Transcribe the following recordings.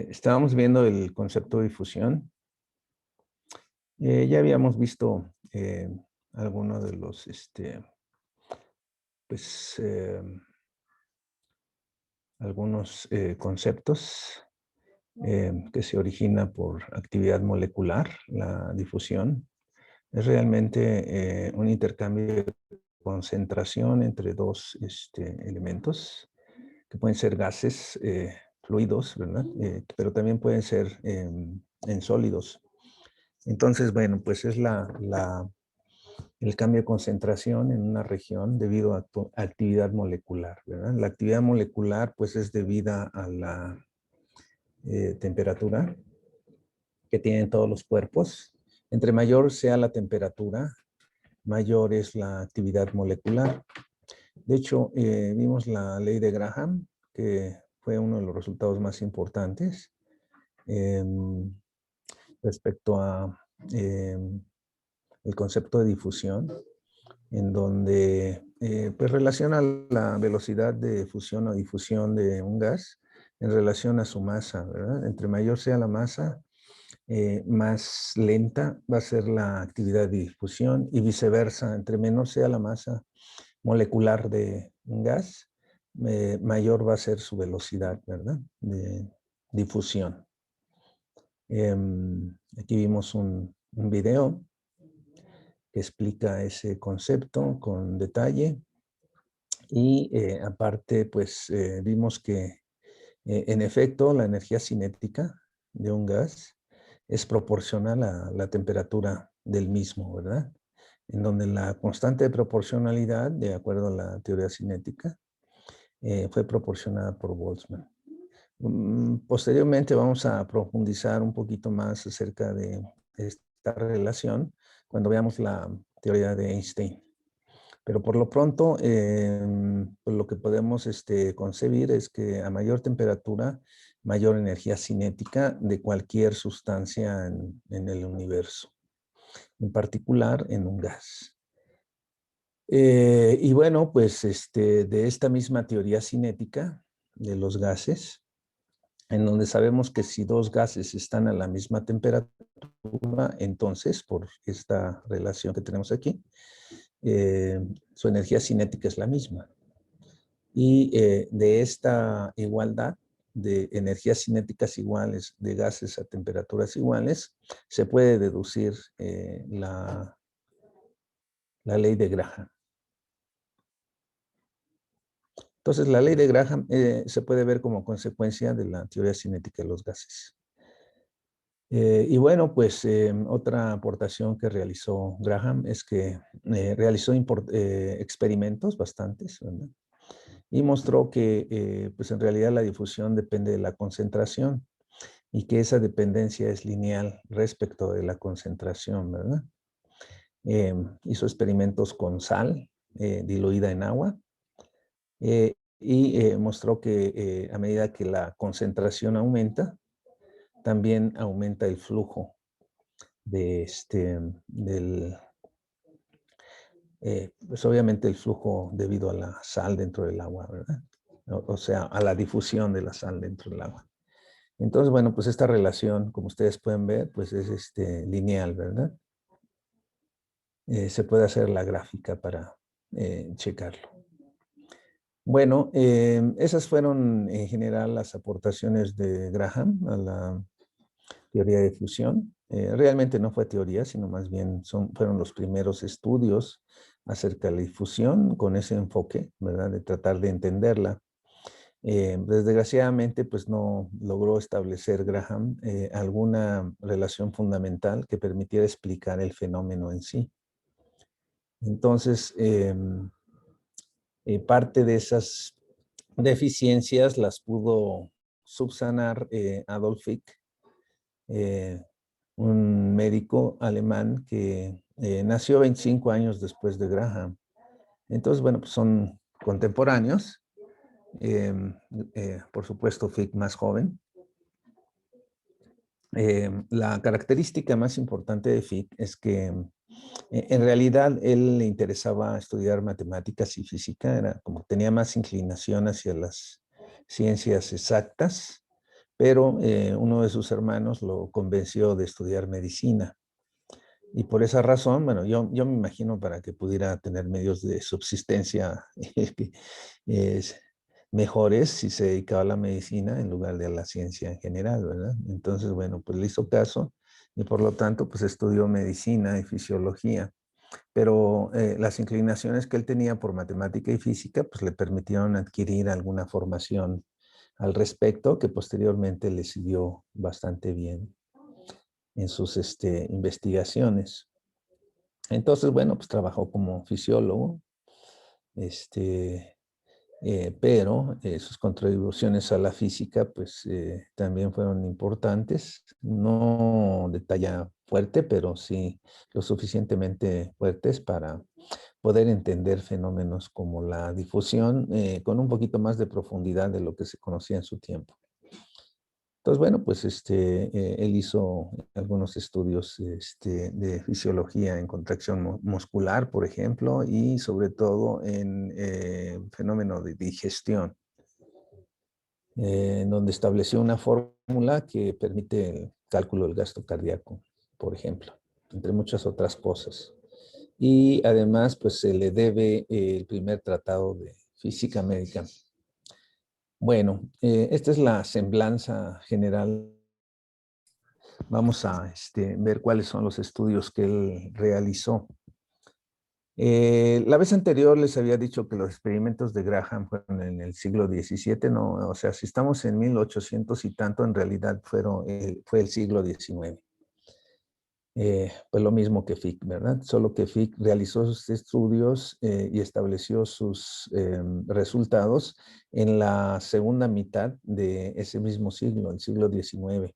Estábamos viendo el concepto de difusión. Ya habíamos visto algunos de los, pues, algunos conceptos que se origina por actividad molecular, la difusión. Es realmente un intercambio de concentración entre dos elementos, que pueden ser gases, fluidos, ¿verdad? Pero también pueden ser en sólidos. Entonces, bueno, pues es el cambio de concentración en una región debido a actividad molecular, ¿verdad? La actividad molecular, pues, es debida a la temperatura que tienen todos los cuerpos. Entre mayor sea la temperatura, mayor es la actividad molecular. De hecho, vimos la ley de Graham, que fue uno de los resultados más importantes respecto a el concepto de difusión, en donde pues relaciona la velocidad de fusión o difusión de un gas en relación a su masa, ¿verdad? Entre mayor sea la masa, más lenta va a ser la actividad de difusión y viceversa. Entre menor sea la masa molecular de un gas, mayor va a ser su velocidad, ¿verdad? De difusión. Aquí vimos un video que explica ese concepto con detalle y aparte, pues vimos que en efecto la energía cinética de un gas es proporcional a la temperatura del mismo, ¿verdad? En donde la constante de proporcionalidad, de acuerdo a la teoría cinética, fue proporcionada por Boltzmann. Posteriormente vamos a profundizar un poquito más acerca de esta relación cuando veamos la teoría de Einstein. Pero por lo pronto, pues lo que podemos concebir es que a mayor temperatura, mayor energía cinética de cualquier sustancia en el universo, en particular en un gas. Y bueno, pues de esta misma teoría cinética de los gases, en donde sabemos que si dos gases están a la misma temperatura, entonces, por esta relación que tenemos aquí, su energía cinética es la misma. Y de esta igualdad de energías cinéticas iguales, de gases a temperaturas iguales, se puede deducir la ley de Graham. Entonces, la ley de Graham se puede ver como consecuencia de la teoría cinética de los gases. Y bueno, pues otra aportación que realizó Graham es que realizó experimentos bastantes, ¿verdad? Y mostró que pues en realidad la difusión depende de la concentración y que esa dependencia es lineal respecto de la concentración, ¿verdad? Hizo experimentos con sal diluida en agua y mostró que a medida que la concentración aumenta, también aumenta el flujo pues obviamente el flujo debido a la sal dentro del agua, ¿verdad? O sea, a la difusión de la sal dentro del agua. Entonces, bueno, pues esta relación, como ustedes pueden ver, pues es lineal, ¿verdad? Se puede hacer la gráfica para checarlo. Bueno, esas fueron en general las aportaciones de Graham a la teoría de fusión. Realmente no fue teoría, sino más bien fueron los primeros estudios acerca de la difusión con ese enfoque, ¿verdad? De tratar de entenderla. Desgraciadamente, pues no logró establecer Graham alguna relación fundamental que permitiera explicar el fenómeno en sí. Entonces, parte de esas deficiencias las pudo subsanar Adolf Fick, un médico alemán que nació 25 años después de Graham. Entonces, bueno, pues son contemporáneos. Por supuesto, Fick más joven. La característica más importante de Fick es que En realidad, él le interesaba estudiar matemáticas y física, era como tenía más inclinación hacia las ciencias exactas, pero uno de sus hermanos lo convenció de estudiar medicina. Y por esa razón, bueno, yo me imagino para que pudiera tener medios de subsistencia es, mejores si se dedicaba a la medicina en lugar de a la ciencia en general, ¿verdad? Entonces, bueno, pues le hizo caso y por lo tanto, pues estudió medicina y fisiología, pero las inclinaciones que él tenía por matemática y física, pues le permitieron adquirir alguna formación al respecto que posteriormente le siguió bastante bien en sus investigaciones. Entonces, bueno, pues trabajó como fisiólogo, este, pero sus contribuciones a la física, pues también fueron importantes, no de talla fuerte, pero sí lo suficientemente fuertes para poder entender fenómenos como la difusión con un poquito más de profundidad de lo que se conocía en su tiempo. Entonces, bueno, pues él hizo algunos estudios de fisiología en contracción muscular, por ejemplo, y sobre todo en fenómeno de digestión, en donde estableció una fórmula que permite el cálculo del gasto cardíaco, por ejemplo, entre muchas otras cosas. Y además, pues se le debe el primer tratado de física médica. Bueno, esta es la semblanza general. Vamos a ver cuáles son los estudios que él realizó. La vez anterior les había dicho que los experimentos de Graham fueron en el siglo XVII, no, o sea, si estamos en 1800 y tanto, en realidad fue el siglo XIX. Pues lo mismo que Fick, ¿verdad? Solo que Fick realizó sus estudios y estableció sus resultados en la segunda mitad de ese mismo siglo, el siglo XIX.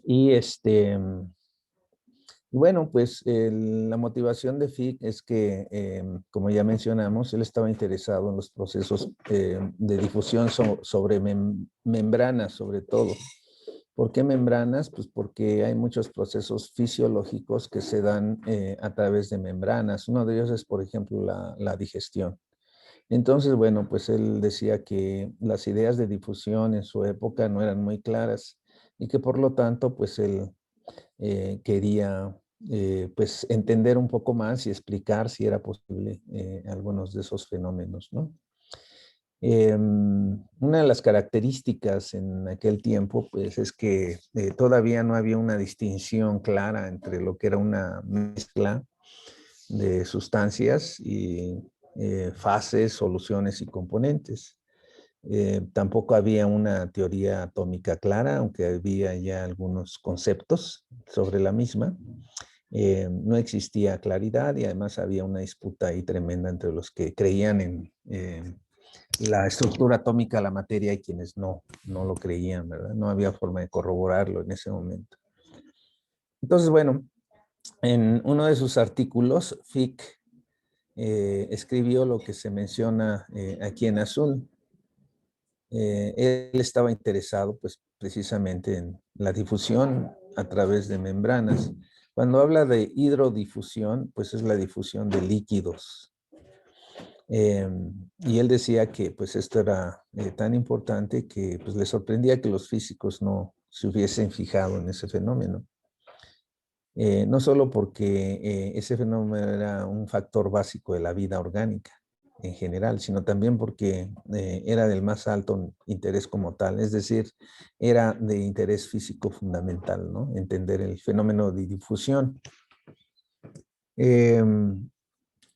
Y bueno, pues la motivación de Fick es que, como ya mencionamos, él estaba interesado en los procesos de difusión sobre membranas, sobre todo. ¿Por qué membranas? Pues porque hay muchos procesos fisiológicos que se dan a través de membranas. Uno de ellos es, por ejemplo, la digestión. Entonces, bueno, pues él decía que las ideas de difusión en su época no eran muy claras y que por lo tanto, pues él quería pues entender un poco más y explicar si era posible algunos de esos fenómenos, ¿no? Una de las características en aquel tiempo, pues, es que todavía no había una distinción clara entre lo que era una mezcla de sustancias y fases, soluciones y componentes. Tampoco había una teoría atómica clara, aunque había ya algunos conceptos sobre la misma. No existía claridad y además había una disputa ahí tremenda entre los que creían en la estructura atómica de la materia y quienes no lo creían, ¿verdad? No había forma de corroborarlo en ese momento. Entonces, bueno, en uno de sus artículos, Fick escribió lo que se menciona aquí en azul. Él estaba interesado, pues, precisamente en la difusión a través de membranas. Cuando habla de hidrodifusión, pues es la difusión de líquidos. Y él decía que pues esto era tan importante que pues le sorprendía que los físicos no se hubiesen fijado en ese fenómeno. No solo porque ese fenómeno era un factor básico de la vida orgánica en general, sino también porque era del más alto interés como tal, es decir, era de interés físico fundamental, ¿no? Entender el fenómeno de difusión.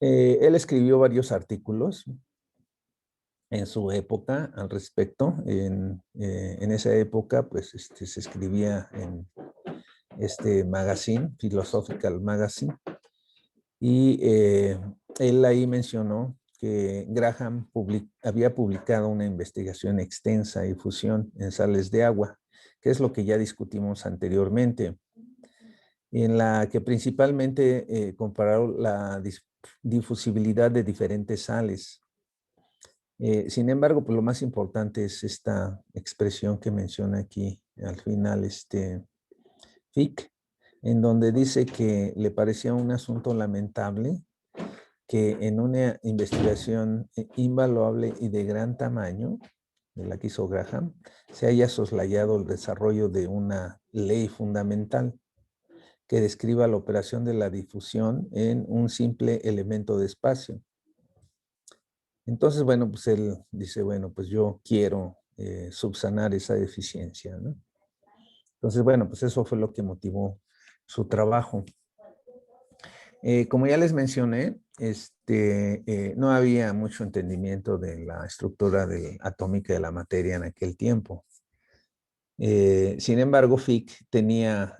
Él escribió varios artículos en su época al respecto. En esa época, pues se escribía en este magazine, Philosophical Magazine, y él ahí mencionó que Graham había publicado una investigación extensa y fusión en sales de agua, que es lo que ya discutimos anteriormente, en la que principalmente compararon la difusibilidad de diferentes sales. Sin embargo, pues lo más importante es esta expresión que menciona aquí al final Fick, en donde dice que le parecía un asunto lamentable que en una investigación invaluable y de gran tamaño, de la que hizo Graham, se haya soslayado el desarrollo de una ley fundamental que describa la operación de la difusión en un simple elemento de espacio. Entonces, bueno, pues él dice, bueno, pues yo quiero subsanar esa deficiencia, ¿no? Entonces, bueno, pues eso fue lo que motivó su trabajo. Como ya les mencioné, no había mucho entendimiento de la estructura atómica de la materia en aquel tiempo. Sin embargo, Fick tenía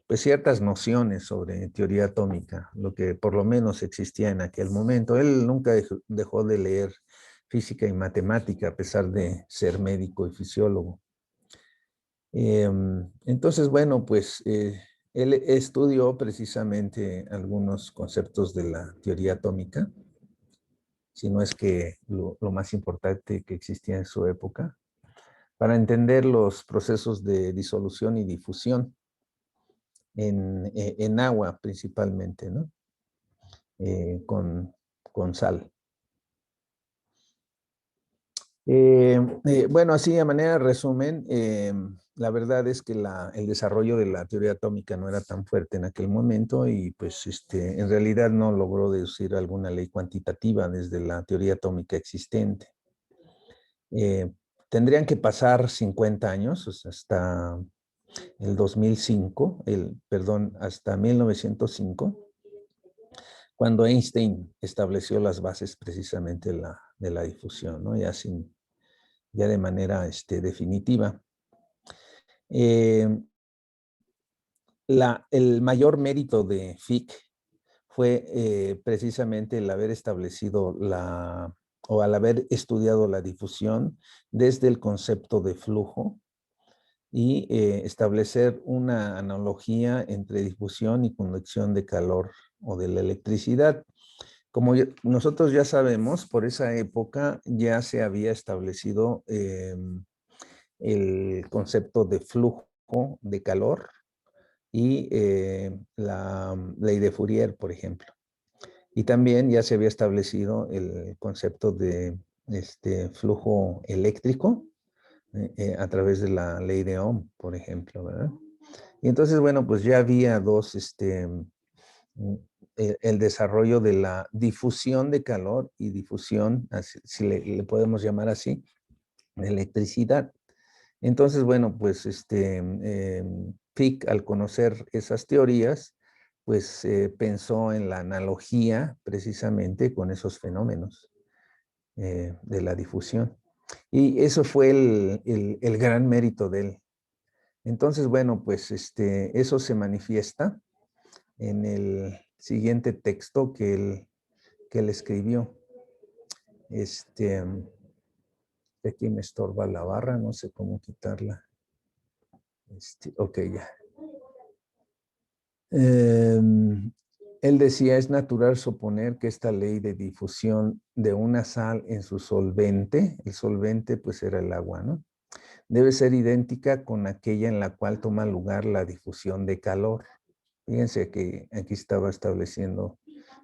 pues ciertas nociones sobre teoría atómica, lo que por lo menos existía en aquel momento. Él nunca dejó de leer física y matemática a pesar de ser médico y fisiólogo. Entonces, bueno, pues él estudió precisamente algunos conceptos de la teoría atómica, si no es que lo más importante que existía en su época, para entender los procesos de disolución y difusión en agua principalmente, ¿no? Con sal. Bueno, así a manera de resumen, la verdad es que el desarrollo de la teoría atómica no era tan fuerte en aquel momento y pues en realidad no logró deducir alguna ley cuantitativa desde la teoría atómica existente. Tendrían que pasar 50 años, o sea, hasta el 2005, perdón, hasta 1905, cuando Einstein estableció las bases precisamente de la difusión, ¿no? Ya de manera definitiva. El mayor mérito de Fick fue precisamente el haber establecido o al haber estudiado la difusión desde el concepto de flujo y establecer una analogía entre difusión y conducción de calor o de la electricidad. Como nosotros ya sabemos, por esa época ya se había establecido el concepto de flujo de calor y la ley de Fourier, por ejemplo. Y también ya se había establecido el concepto de flujo eléctrico a través de la ley de Ohm, por ejemplo, ¿verdad? Y entonces, bueno, pues ya había el desarrollo de la difusión de calor y difusión, si le podemos llamar así, de electricidad. Entonces, bueno, pues Fick, al conocer esas teorías, pues pensó en la analogía precisamente con esos fenómenos de la difusión. Y eso fue el gran mérito de él. Entonces, bueno, pues eso se manifiesta en el siguiente texto que él escribió. Aquí me estorba la barra, no sé cómo quitarla. Ok, ya. Él decía, es natural suponer que esta ley de difusión de una sal en su solvente, el solvente pues era el agua, ¿no? Debe ser idéntica con aquella en la cual toma lugar la difusión de calor. Fíjense que aquí estaba estableciendo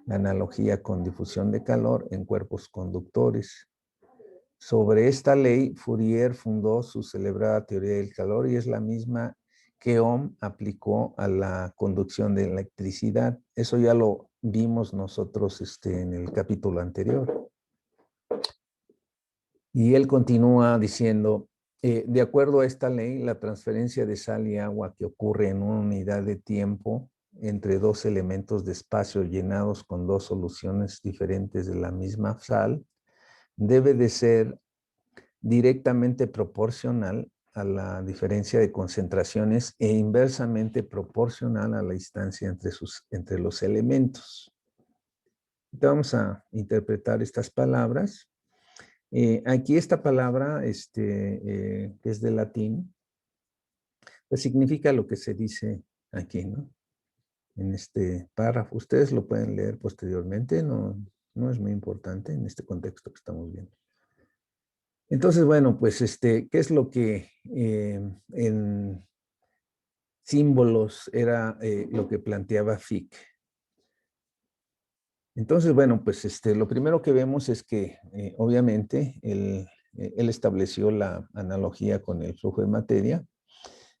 la analogía con difusión de calor en cuerpos conductores. Sobre esta ley, Fourier fundó su celebrada teoría del calor y es la misma que Ohm aplicó a la conducción de electricidad. Eso ya lo vimos nosotros en el capítulo anterior. Y él continúa diciendo, de acuerdo a esta ley, la transferencia de sal y agua que ocurre en una unidad de tiempo entre dos elementos de espacio llenados con dos soluciones diferentes de la misma sal debe de ser directamente proporcional a la diferencia de concentraciones e inversamente proporcional a la distancia entre los elementos. Vamos a interpretar estas palabras. Aquí esta palabra, que es de latín, pues significa lo que se dice aquí, ¿no? En este párrafo. Ustedes lo pueden leer posteriormente, no es muy importante en este contexto que estamos viendo. Entonces, bueno, pues, ¿qué es lo que símbolos era lo que planteaba Fick. Entonces, bueno, pues lo primero que vemos es que obviamente él estableció la analogía con el flujo de materia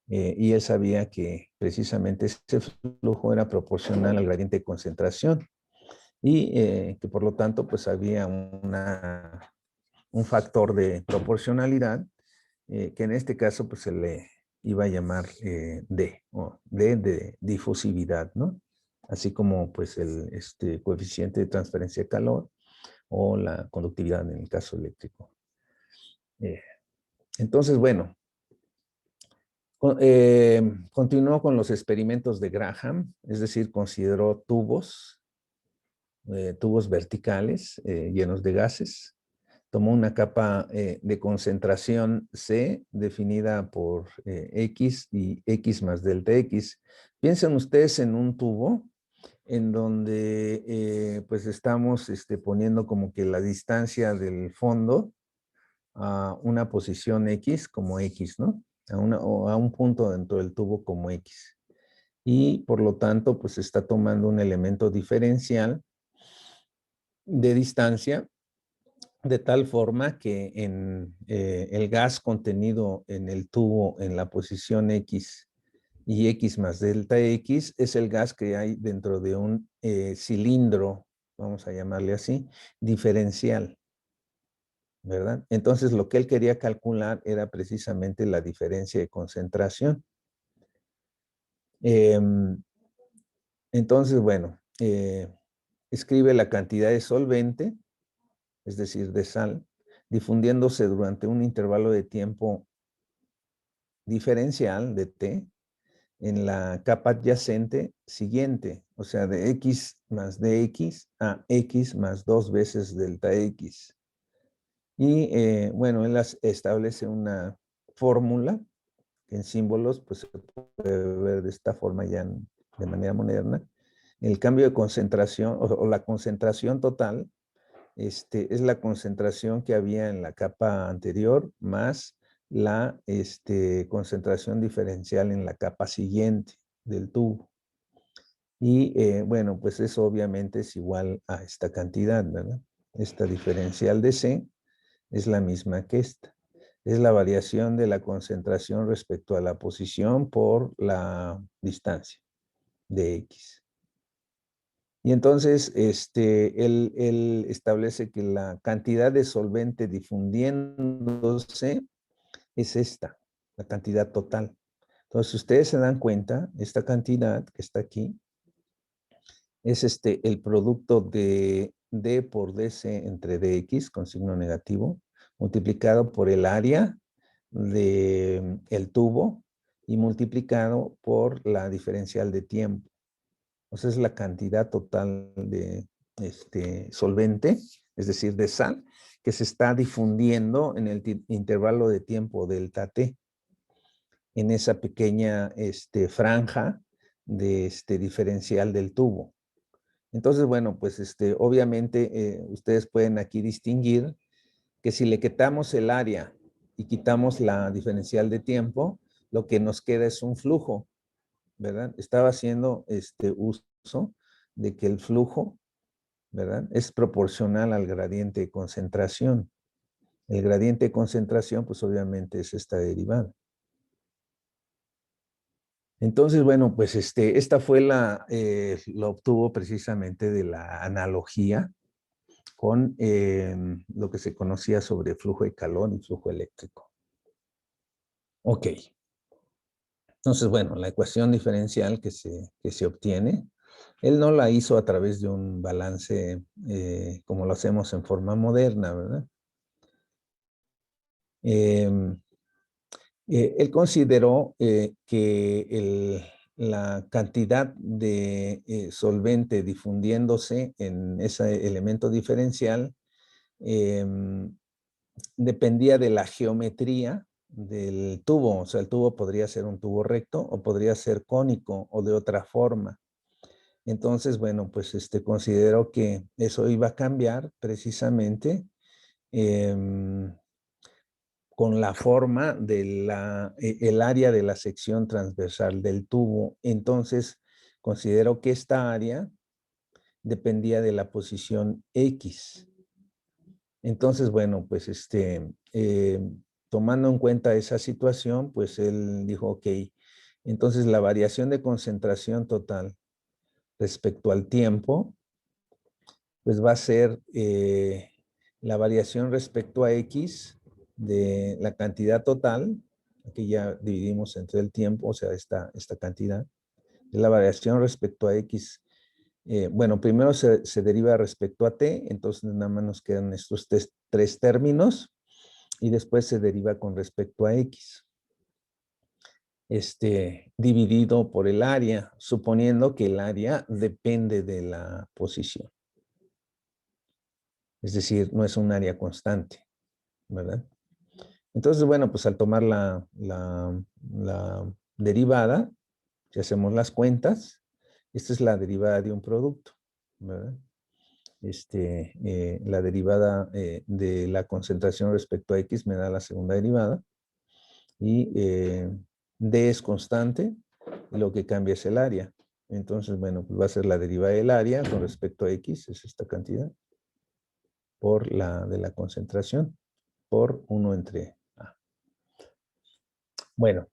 y él sabía que precisamente ese flujo era proporcional al gradiente de concentración y que por lo tanto pues había un factor de proporcionalidad que en este caso pues se le iba a llamar D, o D de difusividad, ¿no? Así como pues el coeficiente de transferencia de calor o la conductividad en el caso eléctrico. Entonces, bueno, continuó con los experimentos de Graham, es decir, consideró tubos verticales llenos de gases. Tomó una capa de concentración C definida por X y X más delta X. Piensen ustedes en un tubo en donde pues estamos poniendo como que la distancia del fondo a una posición X como X, ¿no? O a un punto dentro del tubo como X. Y por lo tanto, pues está tomando un elemento diferencial de distancia de tal forma que en el gas contenido en el tubo en la posición X y X más delta X es el gas que hay dentro de un cilindro, vamos a llamarle así, diferencial, ¿verdad? Entonces lo que él quería calcular era precisamente la diferencia de concentración. Entonces, bueno, escribe la cantidad de solvente, es decir, de sal, difundiéndose durante un intervalo de tiempo diferencial de T en la capa adyacente siguiente, o sea, de X más dx a X más 2 veces delta X. Y bueno, él establece una fórmula que en símbolos pues se puede ver de esta forma ya de manera moderna. El cambio de concentración o la concentración total es la concentración que había en la capa anterior más la concentración diferencial en la capa siguiente del tubo. Y bueno, pues eso obviamente es igual a esta cantidad, ¿verdad? Esta diferencial de C es la misma que esta. Es la variación de la concentración respecto a la posición por la distancia de X. Y entonces, él establece que la cantidad de solvente difundiéndose es esta, la cantidad total. Entonces, si ustedes se dan cuenta, esta cantidad que está aquí es el producto de D por DC entre DX con signo negativo, multiplicado por el área del tubo y multiplicado por la diferencial de tiempo. O sea, es la cantidad total de solvente, es decir, de sal, que se está difundiendo en el intervalo de tiempo delta T, en esa pequeña franja de diferencial del tubo. Entonces, bueno, pues obviamente ustedes pueden aquí distinguir que si le quitamos el área y quitamos la diferencial de tiempo, lo que nos queda es un flujo, ¿verdad? Estaba haciendo uso de que el flujo, ¿verdad? Es proporcional al gradiente de concentración. El gradiente de concentración, pues obviamente es esta derivada. Entonces, bueno, pues esta fue lo obtuvo precisamente de la analogía con lo que se conocía sobre flujo de calor y flujo eléctrico. Ok. Entonces, bueno, la ecuación diferencial que se obtiene, él no la hizo a través de un balance como lo hacemos en forma moderna, ¿verdad? Él consideró que la cantidad de solvente difundiéndose en ese elemento diferencial dependía de la geometría del tubo. O sea, el tubo podría ser un tubo recto o podría ser cónico o de otra forma. Entonces, bueno, pues consideró que eso iba a cambiar precisamente con la forma de el área de la sección transversal del tubo. Entonces, considero que esta área dependía de la posición X. Entonces, bueno, pues tomando en cuenta esa situación, pues él dijo, ok, entonces la variación de concentración total respecto al tiempo, pues va a ser la variación respecto a X de la cantidad total, aquí ya dividimos entre el tiempo, o sea, esta cantidad, de la variación respecto a X. Bueno, primero se deriva respecto a T, entonces nada más nos quedan estos tres términos, y después se deriva con respecto a X. Dividido por el área, suponiendo que el área depende de la posición. Es decir, no es un área constante, ¿verdad? Entonces, bueno, pues al tomar la derivada, si hacemos las cuentas, esta es la derivada de un producto, ¿verdad? La derivada de la concentración respecto a X me da la segunda derivada, y D es constante, y lo que cambia es el área. Entonces, bueno, pues va a ser la derivada del área con respecto a X, es esta cantidad, por la de la concentración, por 1 entre A. Bueno,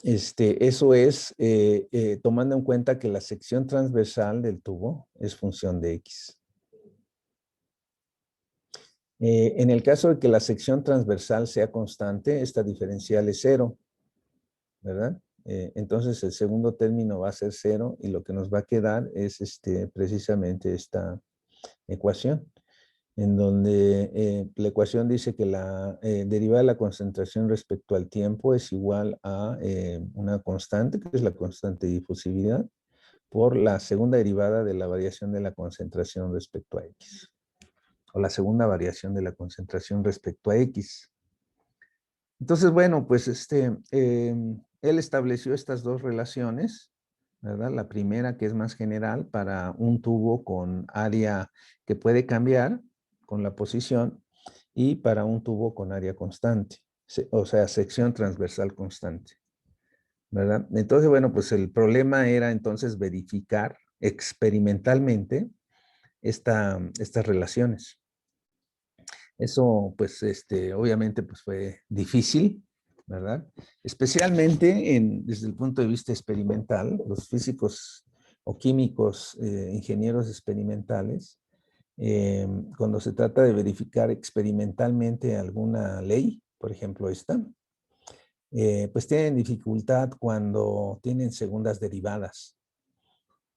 eso es tomando en cuenta que la sección transversal del tubo es función de X. En el caso de que la sección transversal sea constante, esta diferencial es 0, ¿verdad? Entonces el segundo término va a ser 0, y lo que nos va a quedar es precisamente esta ecuación, en donde la ecuación dice que la derivada de la concentración respecto al tiempo es igual a una constante, que es la constante de difusividad, por la segunda derivada de la variación de la concentración respecto a X, o la segunda variación de la concentración respecto a X. Entonces, bueno, pues él estableció estas dos relaciones, ¿verdad? La primera, que es más general, para un tubo con área que puede cambiar con la posición, y para un tubo con área constante, o sea, sección transversal constante, ¿verdad? Entonces, bueno, pues el problema era entonces verificar experimentalmente estas relaciones. Eso, pues, obviamente, pues fue difícil, ¿verdad? Especialmente desde el punto de vista experimental, los físicos o químicos, ingenieros experimentales, cuando se trata de verificar experimentalmente alguna ley, por ejemplo esta, pues tienen dificultad cuando tienen segundas derivadas.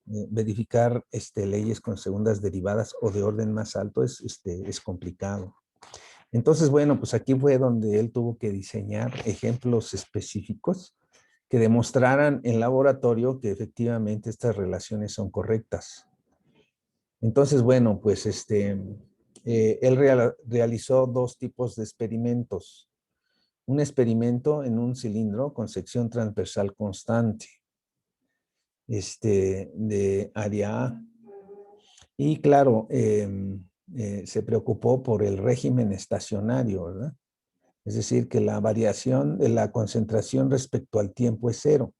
Verificar leyes con segundas derivadas o de orden más alto es complicado. Entonces, bueno, pues aquí fue donde él tuvo que diseñar ejemplos específicos que demostraran en laboratorio que efectivamente estas relaciones son correctas. Entonces, bueno, pues él realizó dos tipos de experimentos. Un experimento en un cilindro con sección transversal constante, de área A. Y claro, se preocupó por el régimen estacionario, ¿verdad? Es decir, que la variación de la concentración respecto al tiempo es 0.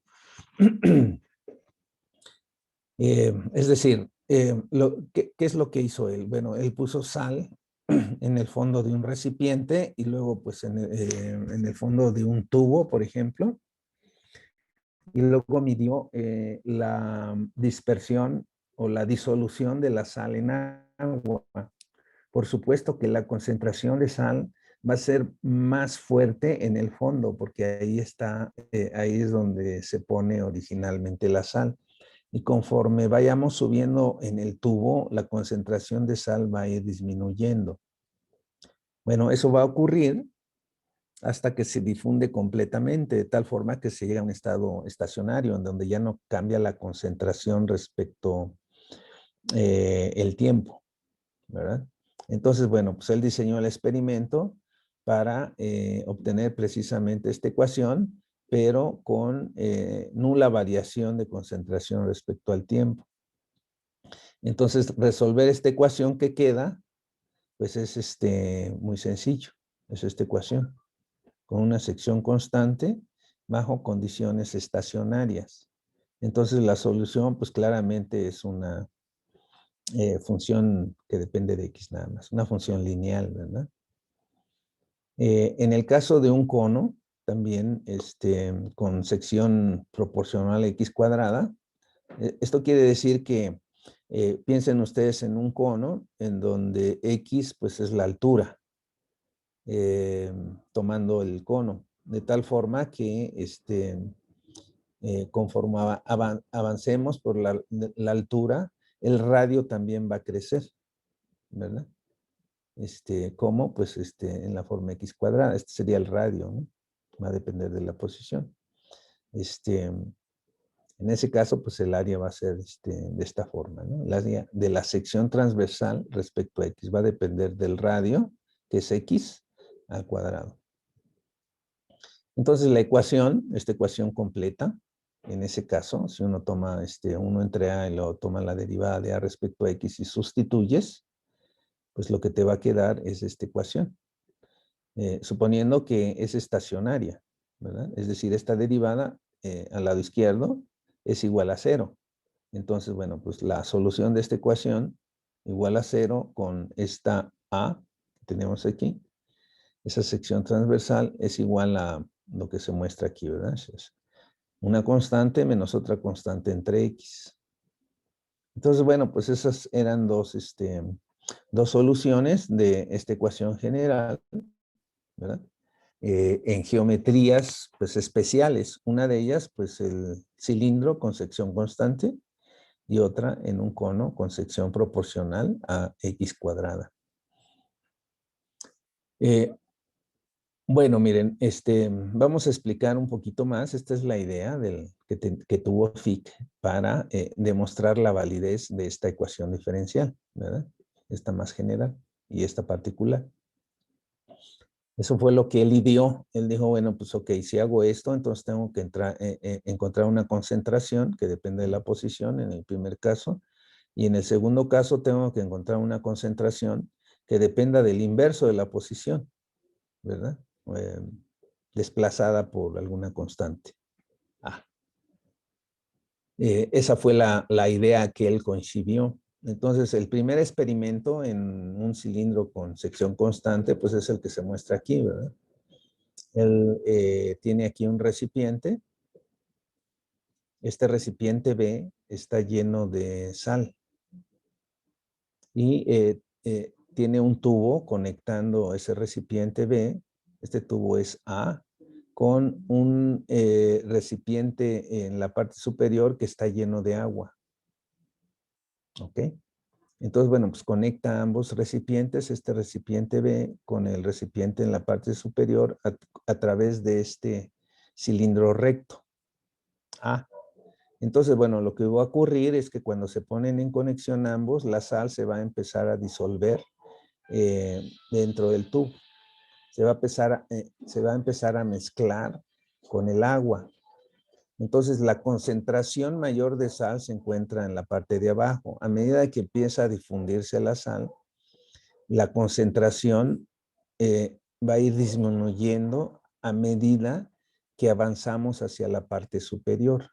Es decir, ¿qué es lo que hizo él? Bueno, él puso sal en el fondo de un recipiente, y luego pues en el fondo de un tubo, por ejemplo, y luego midió la dispersión o la disolución de la sal en agua. Por supuesto que la concentración de sal va a ser más fuerte en el fondo, porque ahí ahí es donde se pone originalmente la sal. Y conforme vayamos subiendo en el tubo, la concentración de sal va a ir disminuyendo. Bueno, eso va a ocurrir hasta que se difunde completamente, de tal forma que se llega a un estado estacionario, en donde ya no cambia la concentración respecto el tiempo, ¿verdad? Entonces, bueno, pues él diseñó el experimento para obtener precisamente esta ecuación, pero con nula variación de concentración respecto al tiempo. Entonces, resolver esta ecuación que queda, pues es muy sencillo. Es esta ecuación. con una sección constante bajo condiciones estacionarias. Entonces la solución pues claramente es una función que depende de x nada más, una función lineal, ¿verdad? En el caso de un cono, también con sección proporcional a x cuadrada, esto quiere decir que piensen ustedes en un cono en donde x pues es la altura, tomando el cono, de tal forma que conforme avancemos por la altura, el radio también va a crecer, ¿verdad? ¿Cómo? Pues en la forma x cuadrada. Este sería el radio, ¿no? Va a depender de la posición. En ese caso, pues el área va a ser de esta forma, ¿no? El área de la sección transversal respecto a x va a depender del radio, que es x al cuadrado. Entonces la ecuación, esta ecuación completa, en ese caso, si uno toma uno entre a y luego toma la derivada de a respecto a x y sustituyes, pues lo que te va a quedar es esta ecuación. Suponiendo que es estacionaria, ¿verdad? Es decir, esta derivada al lado izquierdo es igual a 0. Entonces, bueno, pues la solución de esta ecuación igual a 0 con esta a que tenemos aquí. Esa sección transversal es igual a lo que se muestra aquí, ¿verdad? Es una constante menos otra constante entre x. Entonces, bueno, pues esas eran dos soluciones de esta ecuación general, ¿verdad? En geometrías pues especiales. Una de ellas pues el cilindro con sección constante y otra en un cono con sección proporcional a x cuadrada. Bueno, miren, vamos a explicar un poquito más. Esta es la idea que tuvo Fick para demostrar la validez de esta ecuación diferencial, ¿verdad? Esta más general y esta particular. Eso fue lo que él ideó. Él dijo, bueno, pues ok, si hago esto, entonces tengo que encontrar una concentración que depende de la posición en el primer caso. Y en el segundo caso tengo que encontrar una concentración que dependa del inverso de la posición, ¿verdad? Desplazada por alguna constante. Esa fue la idea que él concibió. Entonces, el primer experimento en un cilindro con sección constante, pues es el que se muestra aquí, ¿verdad? Él tiene aquí un recipiente. Este recipiente B está lleno de sal. Y tiene un tubo conectando ese recipiente B. Este tubo es A, con un recipiente en la parte superior que está lleno de agua. ¿Ok? Entonces, bueno, pues conecta ambos recipientes, este recipiente B con el recipiente en la parte superior a través de este cilindro recto. Entonces, bueno, lo que va a ocurrir es que cuando se ponen en conexión ambos, la sal se va a empezar a disolver dentro del tubo. Se va a empezar a mezclar con el agua. Entonces, la concentración mayor de sal se encuentra en la parte de abajo. A medida que empieza a difundirse la sal, la concentración va a ir disminuyendo a medida que avanzamos hacia la parte superior.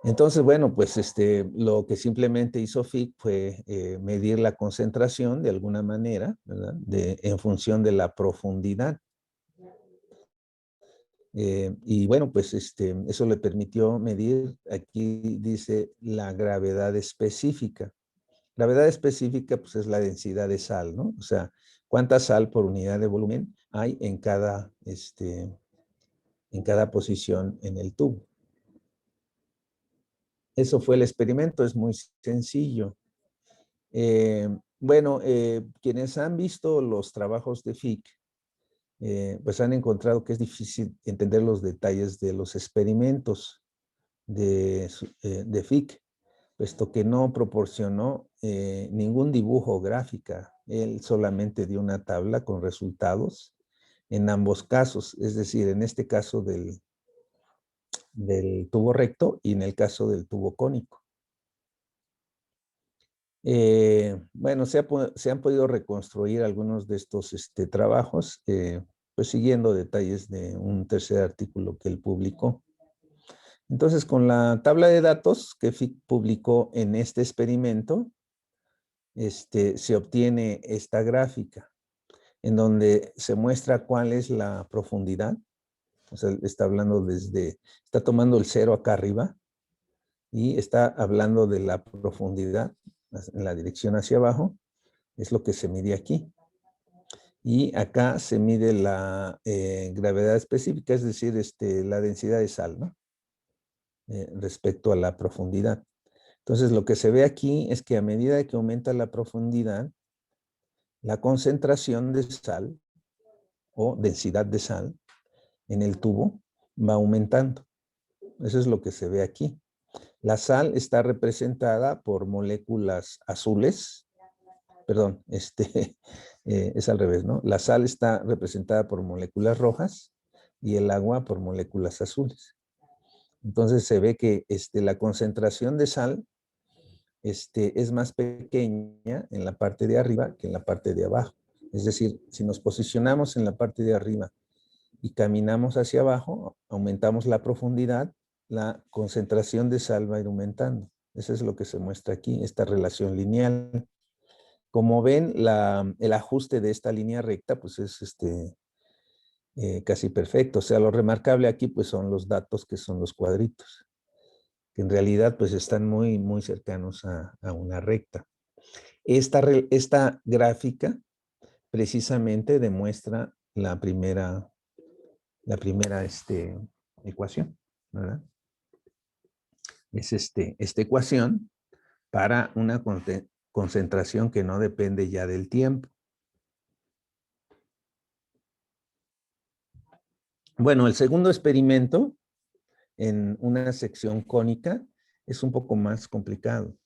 Entonces, bueno, pues lo que simplemente hizo Fick fue medir la concentración de alguna manera, ¿verdad? En función de la profundidad. Y bueno, pues eso le permitió medir, aquí dice la gravedad específica. Gravedad específica, pues es la densidad de sal, ¿no? O sea, cuánta sal por unidad de volumen hay en cada posición en el tubo. Eso fue el experimento, es muy sencillo. Bueno, quienes han visto los trabajos de Fick, pues han encontrado que es difícil entender los detalles de los experimentos de Fick, puesto que no proporcionó ningún dibujo gráfica. Él solamente dio una tabla con resultados en ambos casos, es decir, en este caso del tubo recto y en el caso del tubo cónico. Bueno, se han podido reconstruir algunos de estos trabajos, pues siguiendo detalles de un tercer artículo que él publicó. Entonces, con la tabla de datos que Fick publicó en este experimento, se obtiene esta gráfica, en donde se muestra cuál es la profundidad. O sea, está tomando el cero acá arriba y está hablando de la profundidad en la dirección hacia abajo. Es lo que se mide aquí. Y acá se mide la gravedad específica, es decir, la densidad de sal, ¿no? Respecto a la profundidad. Entonces, lo que se ve aquí es que a medida que aumenta la profundidad, la concentración de sal o densidad de sal en el tubo va aumentando. Eso es lo que se ve aquí. La sal está representada por moléculas azules, perdón, es al revés, ¿no? La sal está representada por moléculas rojas y el agua por moléculas azules. Entonces se ve que la concentración de sal es más pequeña en la parte de arriba que en la parte de abajo. Es decir, si nos posicionamos en la parte de arriba y caminamos hacia abajo, aumentamos la profundidad, la concentración de sal va a ir aumentando. Eso es lo que se muestra aquí, esta relación lineal. Como ven, el ajuste de esta línea recta pues es casi perfecto. O sea, lo remarcable aquí pues son los datos que son los cuadritos, que en realidad pues están muy, muy cercanos a una recta. Esta gráfica precisamente demuestra la primera ecuación, ¿verdad? Es esta ecuación para una concentración que no depende ya del tiempo. Bueno, el segundo experimento en una sección cónica es un poco más complicado.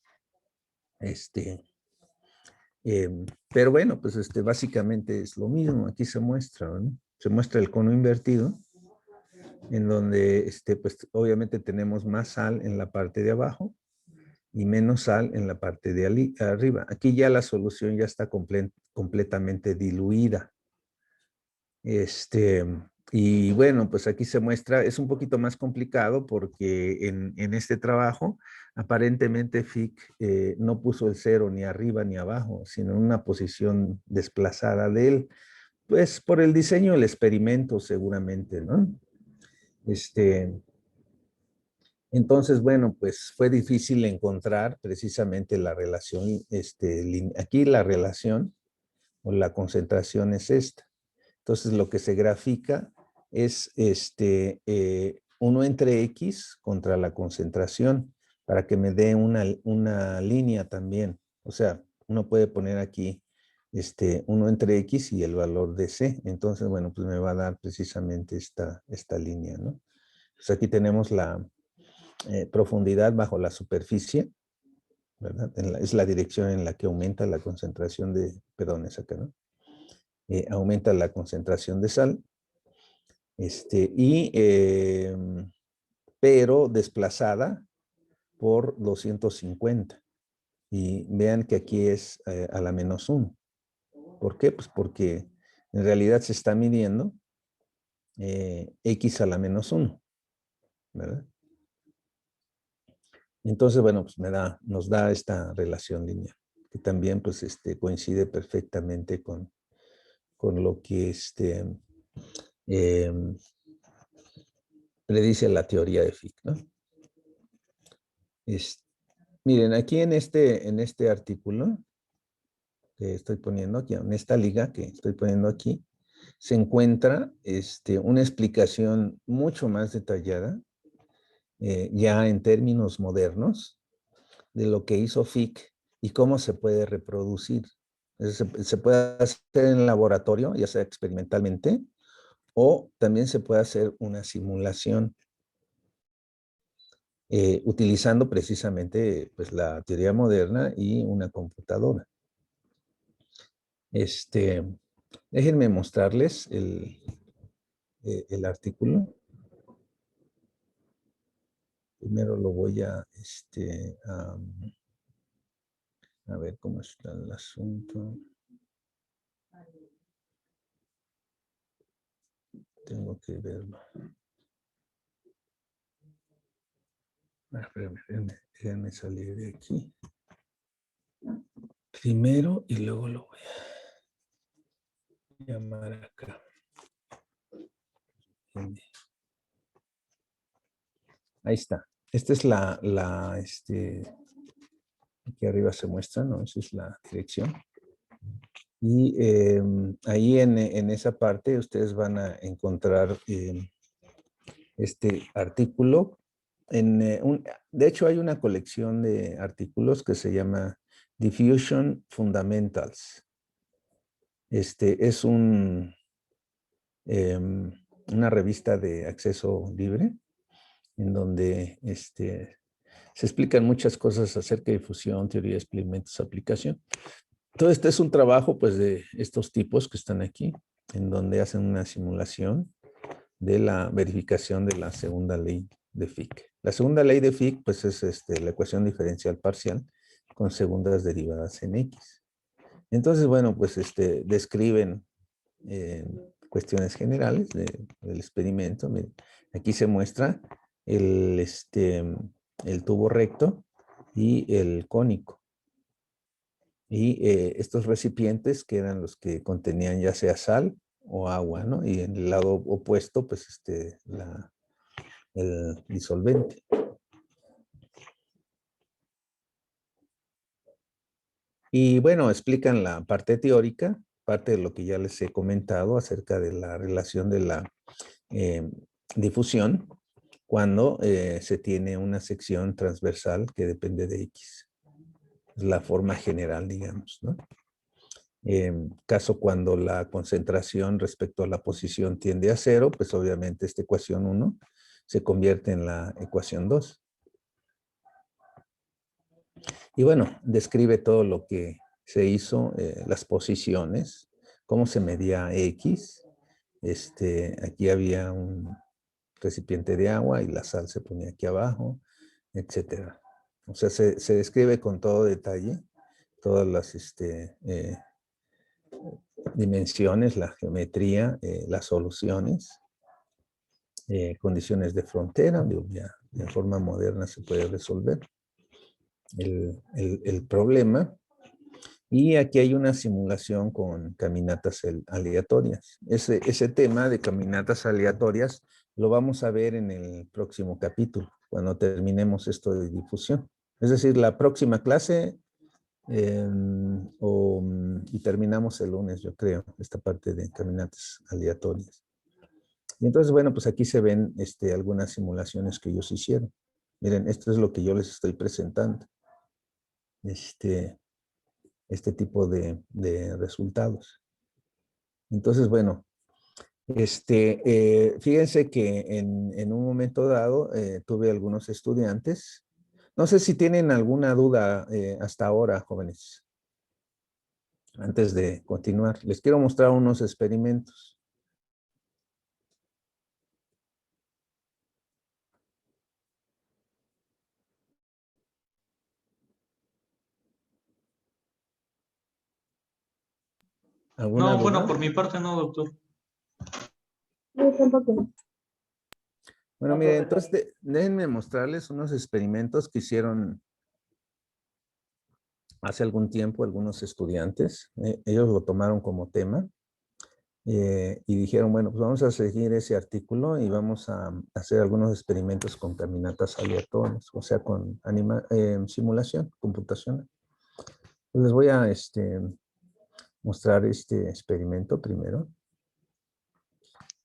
Pero bueno, pues básicamente es lo mismo. Aquí se muestra, ¿no? Se muestra el cono invertido, en donde pues obviamente tenemos más sal en la parte de abajo y menos sal en la parte de arriba. Aquí ya la solución ya está completamente diluida. Y bueno, pues aquí se muestra, es un poquito más complicado porque en este trabajo aparentemente Fick no puso el cero ni arriba ni abajo, sino en una posición desplazada de él, pues por el diseño del experimento seguramente, ¿no? Entonces, bueno, pues fue difícil encontrar precisamente la relación, aquí la relación o la concentración es esta. Entonces, lo que se grafica es 1 entre X contra la concentración para que me dé una línea también. O sea, uno puede poner aquí 1 entre X y el valor de C. Entonces, bueno, pues me va a dar precisamente esta línea, ¿no? Pues aquí tenemos la profundidad bajo la superficie, ¿verdad? Es la dirección en la que aumenta la concentración perdón, es acá, ¿no? Aumenta la concentración de sal, pero desplazada por 250. Y vean que aquí es a la menos 1. ¿Por qué? Pues porque en realidad se está midiendo X a la menos 1, ¿verdad? Entonces, bueno, pues nos da esta relación lineal, que también pues coincide perfectamente con lo que predice la teoría de Fick, ¿no? Miren, aquí en este artículo que estoy poniendo aquí, en esta liga que estoy poniendo aquí, se encuentra una explicación mucho más detallada, ya en términos modernos, de lo que hizo Fick y cómo se puede reproducir. Se puede hacer en el laboratorio, ya sea experimentalmente, o también se puede hacer una simulación utilizando precisamente pues, la teoría moderna y una computadora. Déjenme mostrarles el artículo. Primero lo voy a A ver cómo está el asunto. Tengo que verlo. Déjenme salir de aquí. Primero y luego lo voy a llamar acá. Ahí está. Esta es aquí arriba se muestra, ¿no? Esa es la dirección. Y ahí en esa parte ustedes van a encontrar este artículo. De hecho, hay una colección de artículos que se llama Diffusion Fundamentals. Es una revista de acceso libre en donde se explican muchas cosas acerca de difusión, teoría, experimentos, aplicación. Todo este es un trabajo, pues, de estos tipos que están aquí, en donde hacen una simulación de la verificación de la segunda ley de Fick. La segunda ley de Fick, pues, es la ecuación diferencial parcial con segundas derivadas en X. Entonces, bueno, pues, describen cuestiones generales del experimento. Miren, aquí se muestra el tubo recto y el cónico. Y estos recipientes que eran los que contenían ya sea sal o agua, ¿no? Y en el lado opuesto, pues, el disolvente. Y bueno, explican la parte teórica, parte de lo que ya les he comentado acerca de la relación de la difusión cuando se tiene una sección transversal que depende de X. Es la forma general, digamos, ¿no? Caso cuando la concentración respecto a la posición tiende a 0, pues obviamente esta ecuación 1 se convierte en la ecuación 2. Y bueno, describe todo lo que se hizo, las posiciones, cómo se medía X. Aquí había un recipiente de agua y la sal se ponía aquí abajo, etcétera. O sea, se describe con todo detalle todas las dimensiones, la geometría, las soluciones, condiciones de frontera, ya de forma moderna se puede resolver el problema. Y aquí hay una simulación con caminatas aleatorias. Ese tema de caminatas aleatorias lo vamos a ver en el próximo capítulo, cuando terminemos esto de difusión. Es decir, la próxima clase y terminamos el lunes, yo creo, esta parte de caminatas aleatorias. Y entonces, bueno, pues aquí se ven algunas simulaciones que ellos hicieron. Miren, esto es lo que yo les estoy presentando. Este tipo de resultados. Entonces, bueno, fíjense que en un momento dado tuve algunos estudiantes. No sé si tienen alguna duda hasta ahora, jóvenes. Antes de continuar, les quiero mostrar unos experimentos. ¿Alguna No, duda? bueno, por mi parte no, doctor. Yo tampoco. Bueno, miren, entonces déjenme mostrarles unos experimentos que hicieron hace algún tiempo algunos estudiantes. Ellos lo tomaron como tema. Y dijeron, bueno, pues vamos a seguir ese artículo y vamos a hacer algunos experimentos con caminatas aleatorias, o sea, con simulación computacional. Les voy a mostrar este experimento primero.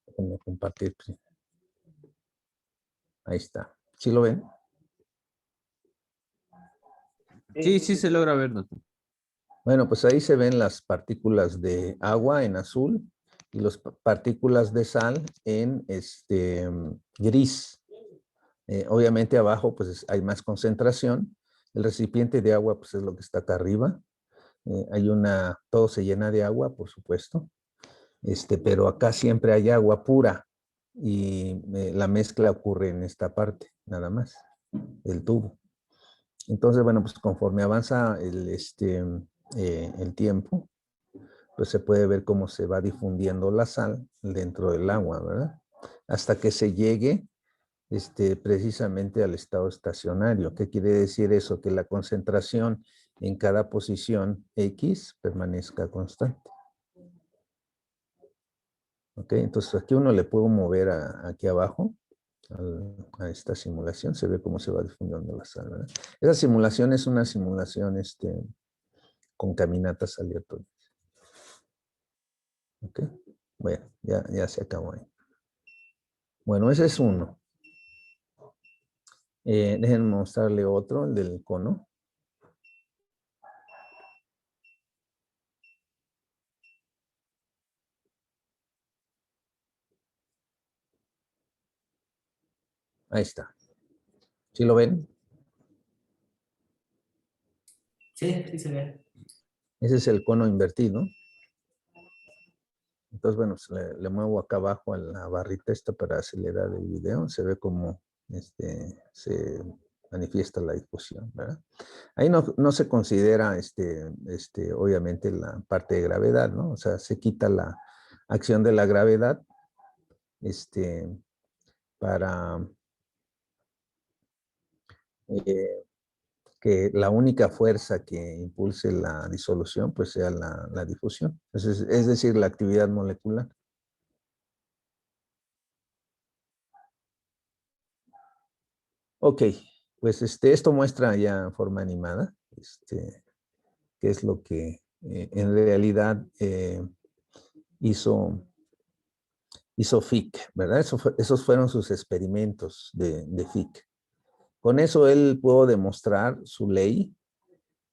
Déjenme compartir. Ahí está. ¿Sí lo ven? Sí, sí se logra ver, doctor. Bueno, pues ahí se ven las partículas de agua en azul y las partículas de sal en gris. Obviamente abajo pues hay más concentración. El recipiente de agua pues es lo que está acá arriba. Todo se llena de agua, por supuesto. Pero acá siempre hay agua pura y la mezcla ocurre en esta parte, nada más, del tubo. Entonces, bueno, pues conforme avanza el tiempo, pues se puede ver cómo se va difundiendo la sal dentro del agua, ¿verdad? Hasta que se llegue precisamente al estado estacionario. ¿Qué quiere decir eso? Que la concentración en cada posición X permanezca constante. ¿Ok? Entonces aquí uno le puedo mover aquí abajo a esta simulación. Se ve cómo se va difundiendo la sal, ¿verdad? Esa simulación es una simulación con caminatas aleatorias. ¿Ok? Bueno, ya se acabó ahí. Bueno, ese es uno. Déjenme mostrarle otro, el del cono. Ahí está. ¿Sí lo ven? Sí, sí se ve. Ese es el cono invertido. Entonces, bueno, pues le muevo acá abajo a la barrita esta para acelerar el video. Se ve cómo se manifiesta la difusión, ¿verdad? Ahí no se considera, obviamente, la parte de gravedad, ¿no? O sea, se quita la acción de la gravedad, para que la única fuerza que impulse la disolución, pues sea la difusión. Es decir, la actividad molecular. Ok, pues esto muestra ya en forma animada, qué es lo que en realidad hizo Fick, ¿verdad? Esos fueron sus experimentos de Fick. Con eso él pudo demostrar su ley,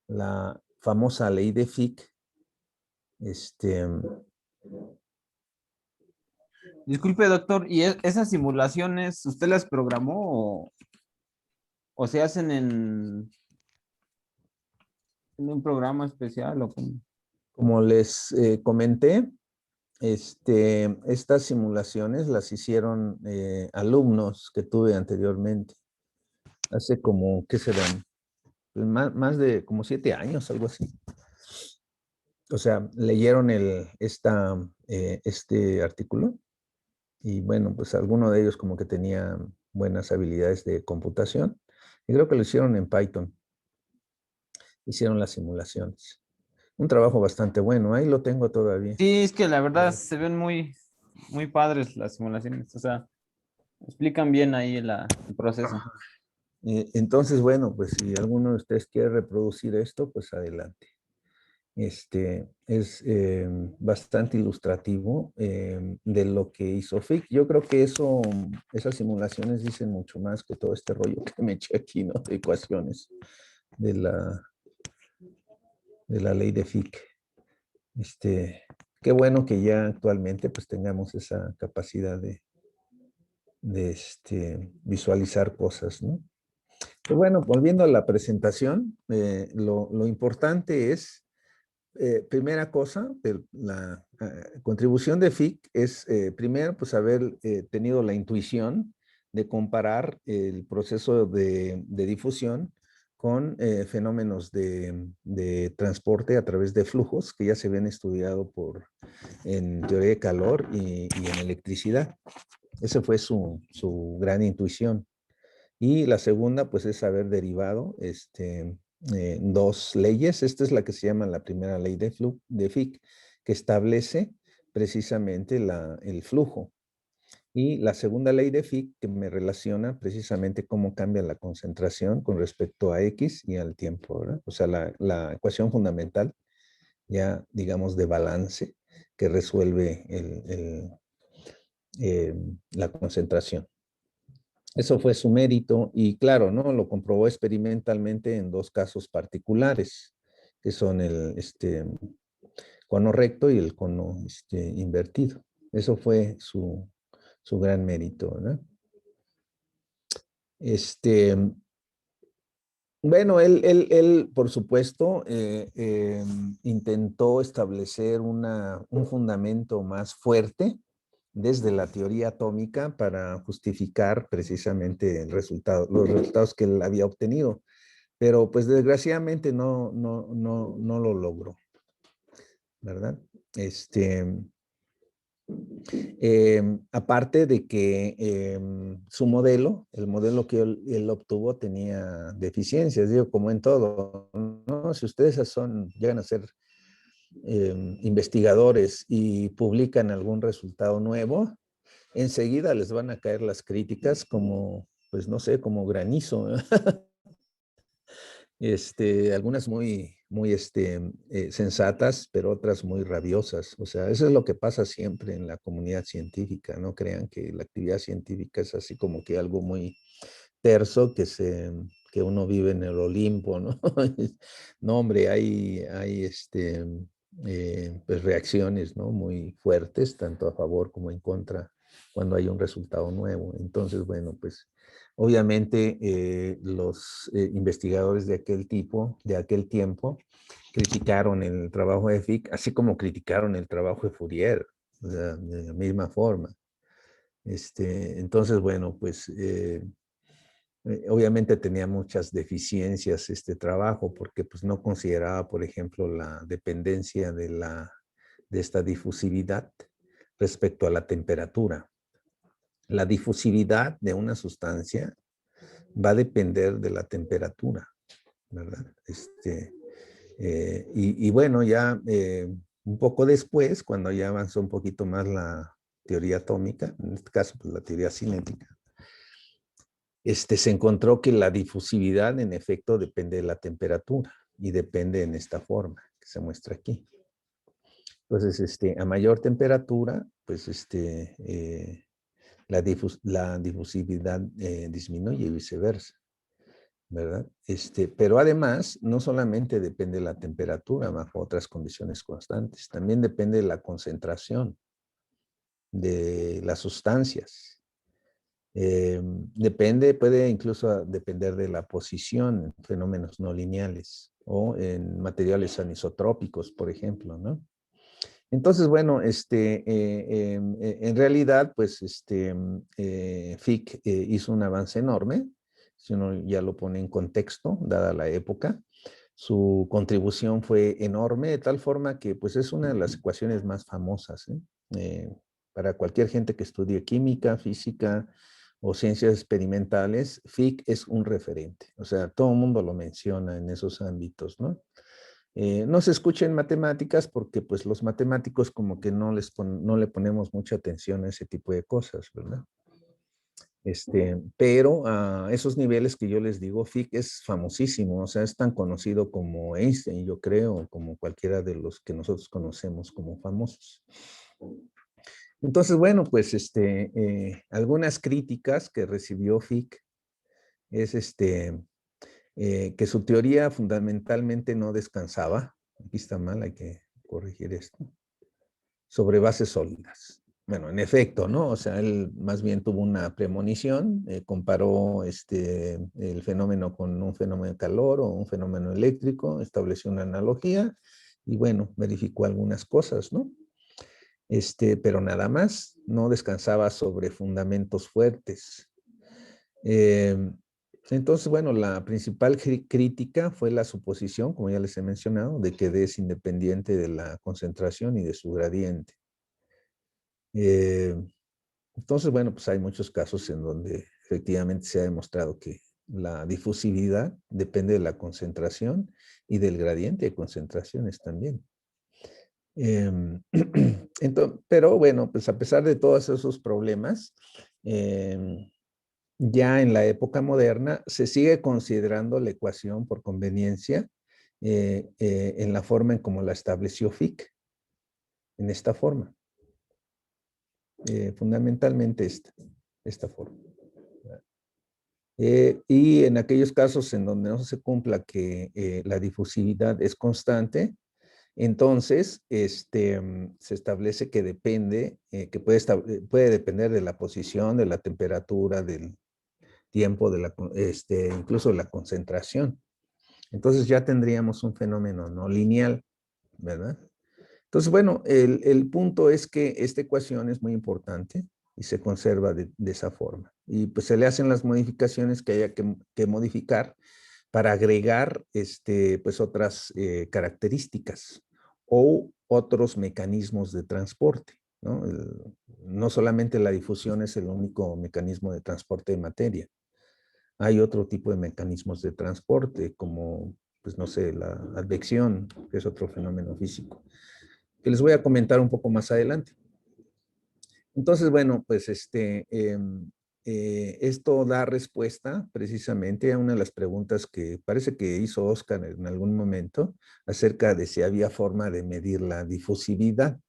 la famosa ley de Fick. Disculpe, doctor, ¿y esas simulaciones usted las programó o se hacen en un programa especial o cómo? Como les comenté, estas simulaciones las hicieron alumnos que tuve anteriormente, hace como, ¿qué serán? Pues más de como 7 años, algo así. O sea, leyeron este artículo y bueno, pues alguno de ellos como que tenía buenas habilidades de computación y creo que lo hicieron en Python. Hicieron las simulaciones. Un trabajo bastante bueno, ahí lo tengo todavía. Sí, es que la verdad se ven muy padres las simulaciones, o sea, explican bien ahí el proceso. Entonces, bueno, pues si alguno de ustedes quiere reproducir esto, pues adelante. Es bastante ilustrativo de lo que hizo Fick. Yo creo que esas simulaciones dicen mucho más que todo este rollo que me eché aquí, ¿no? De ecuaciones de la ley de Fick. Qué bueno que ya actualmente pues tengamos esa capacidad de visualizar cosas, ¿no? Pero bueno, volviendo a la presentación, lo importante es, primera cosa, la contribución de Fick es, primero, pues haber tenido la intuición de comparar el proceso de difusión con fenómenos de transporte a través de flujos que ya se habían estudiado en teoría de calor y en electricidad. Esa fue su gran intuición. Y la segunda, pues, es haber derivado dos leyes. Esta es la que se llama la primera ley de Fick, que establece precisamente el flujo. Y la segunda ley de Fick, que me relaciona precisamente cómo cambia la concentración con respecto a X y al tiempo, ¿verdad? O sea, la ecuación fundamental, ya digamos, de balance, que resuelve la concentración. Eso fue su mérito y claro, ¿no? Lo comprobó experimentalmente en dos casos particulares, que son el cono recto y el cono invertido. Eso fue su gran mérito, ¿verdad? Bueno, él por supuesto, intentó establecer un fundamento más fuerte desde la teoría atómica para justificar precisamente los resultados que él había obtenido. pero pues desgraciadamente no lo logró, ¿verdad? Aparte de que su modelo, el modelo que él obtuvo tenía deficiencias, digo, como en todo, ¿no? Si ustedes llegan a ser investigadores y publican algún resultado nuevo, enseguida les van a caer las críticas como, pues no sé, como granizo. Algunas muy sensatas, pero otras muy rabiosas. O sea, eso es lo que pasa siempre en la comunidad científica. No crean que la actividad científica es así como que algo muy terso que uno vive en el Olimpo, ¿no? No, hombre, hay pues reacciones, ¿no? Muy fuertes, tanto a favor como en contra, cuando hay un resultado nuevo. Entonces, bueno, pues obviamente los investigadores de aquel tiempo, criticaron el trabajo de Fick, así como criticaron el trabajo de Fourier, o sea, de la misma forma. Entonces, bueno, pues obviamente tenía muchas deficiencias este trabajo porque pues no consideraba, por ejemplo, la dependencia de esta difusividad respecto a la temperatura. La difusividad de una sustancia va a depender de la temperatura, ¿verdad? Y bueno, ya un poco después, cuando ya avanzó un poquito más la teoría atómica, en este caso pues, la teoría cinética, se encontró que la difusividad en efecto depende de la temperatura y depende en esta forma que se muestra aquí. Entonces, a mayor temperatura, pues la difusividad disminuye y viceversa, ¿verdad? Pero además, no solamente depende de la temperatura bajo otras condiciones constantes, también depende de la concentración de las sustancias. Puede incluso depender de la posición en fenómenos no lineales o en materiales anisotrópicos, por ejemplo, ¿no? Entonces, bueno, en realidad, pues, Fick hizo un avance enorme, si uno ya lo pone en contexto, dada la época. Su contribución fue enorme, de tal forma que, pues, es una de las ecuaciones más famosas, para cualquier gente que estudie química, física o ciencias experimentales, Fick es un referente. O sea, todo el mundo lo menciona en esos ámbitos, ¿no? No se escucha en matemáticas porque pues los matemáticos como que no le ponemos mucha atención a ese tipo de cosas, ¿verdad? Pero a esos niveles que yo les digo, Fick es famosísimo, o sea, es tan conocido como Einstein, yo creo, como cualquiera de los que nosotros conocemos como famosos. Entonces, bueno, pues algunas críticas que recibió Fick es que su teoría fundamentalmente no descansaba, aquí está mal, hay que corregir esto, sobre bases sólidas. Bueno, en efecto, ¿no? O sea, él más bien tuvo una premonición, comparó el fenómeno con un fenómeno de calor o un fenómeno eléctrico, estableció una analogía y bueno, verificó algunas cosas, ¿no? Pero nada más, no descansaba sobre fundamentos fuertes. Entonces, bueno, la principal crítica fue la suposición, como ya les he mencionado, de que D es independiente de la concentración y de su gradiente. Entonces, bueno, pues hay muchos casos en donde efectivamente se ha demostrado que la difusividad depende de la concentración y del gradiente de concentraciones también. Pero bueno, pues a pesar de todos esos problemas, ya en la época moderna se sigue considerando la ecuación por conveniencia en la forma en como la estableció Fick, en esta forma. Fundamentalmente esta forma. Y en aquellos casos en donde no se cumpla que la difusividad es constante, entonces se establece que depende, que puede depender de la posición, de la temperatura, del tiempo, incluso de la concentración. Entonces ya tendríamos un fenómeno no lineal, ¿verdad? Entonces, bueno, el punto es que esta ecuación es muy importante y se conserva de esa forma. Y pues se le hacen las modificaciones que haya que modificar para agregar pues otras características o otros mecanismos de transporte, ¿no? No solamente la difusión es el único mecanismo de transporte de materia. Hay otro tipo de mecanismos de transporte, como, pues no sé, la advección, que es otro fenómeno físico, que les voy a comentar un poco más adelante. Entonces, bueno, pues esto da respuesta precisamente a una de las preguntas que parece que hizo Oscar en algún momento acerca de si había forma de medir la difusividad.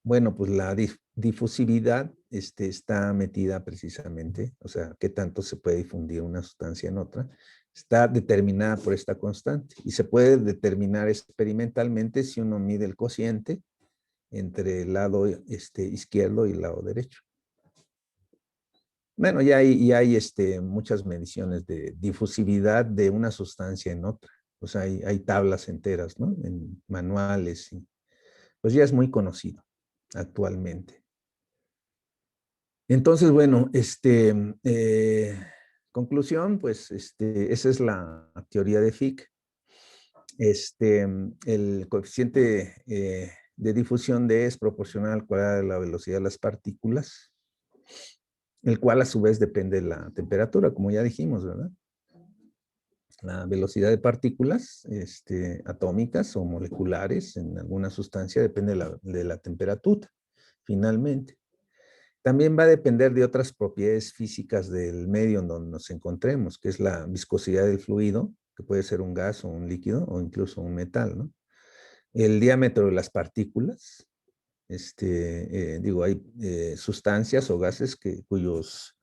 Bueno, pues la difusividad está metida precisamente, o sea, qué tanto se puede difundir una sustancia en otra, está determinada por esta constante y se puede determinar experimentalmente si uno mide el cociente entre el lado izquierdo y el lado derecho. Bueno, ya hay muchas mediciones de difusividad de una sustancia en otra. O sea, hay tablas enteras, ¿no? En manuales. Y, pues ya es muy conocido actualmente. Entonces, bueno, conclusión, pues esa es la teoría de Fick. El coeficiente de difusión de E es proporcional al cuadrado de la velocidad de las partículas, el cual a su vez depende de la temperatura, como ya dijimos, ¿verdad? La velocidad de partículas atómicas o moleculares en alguna sustancia depende de la temperatura, finalmente. También va a depender de otras propiedades físicas del medio en donde nos encontremos, que es la viscosidad del fluido, que puede ser un gas o un líquido o incluso un metal, ¿no? El diámetro de las partículas, hay sustancias o gases cuyos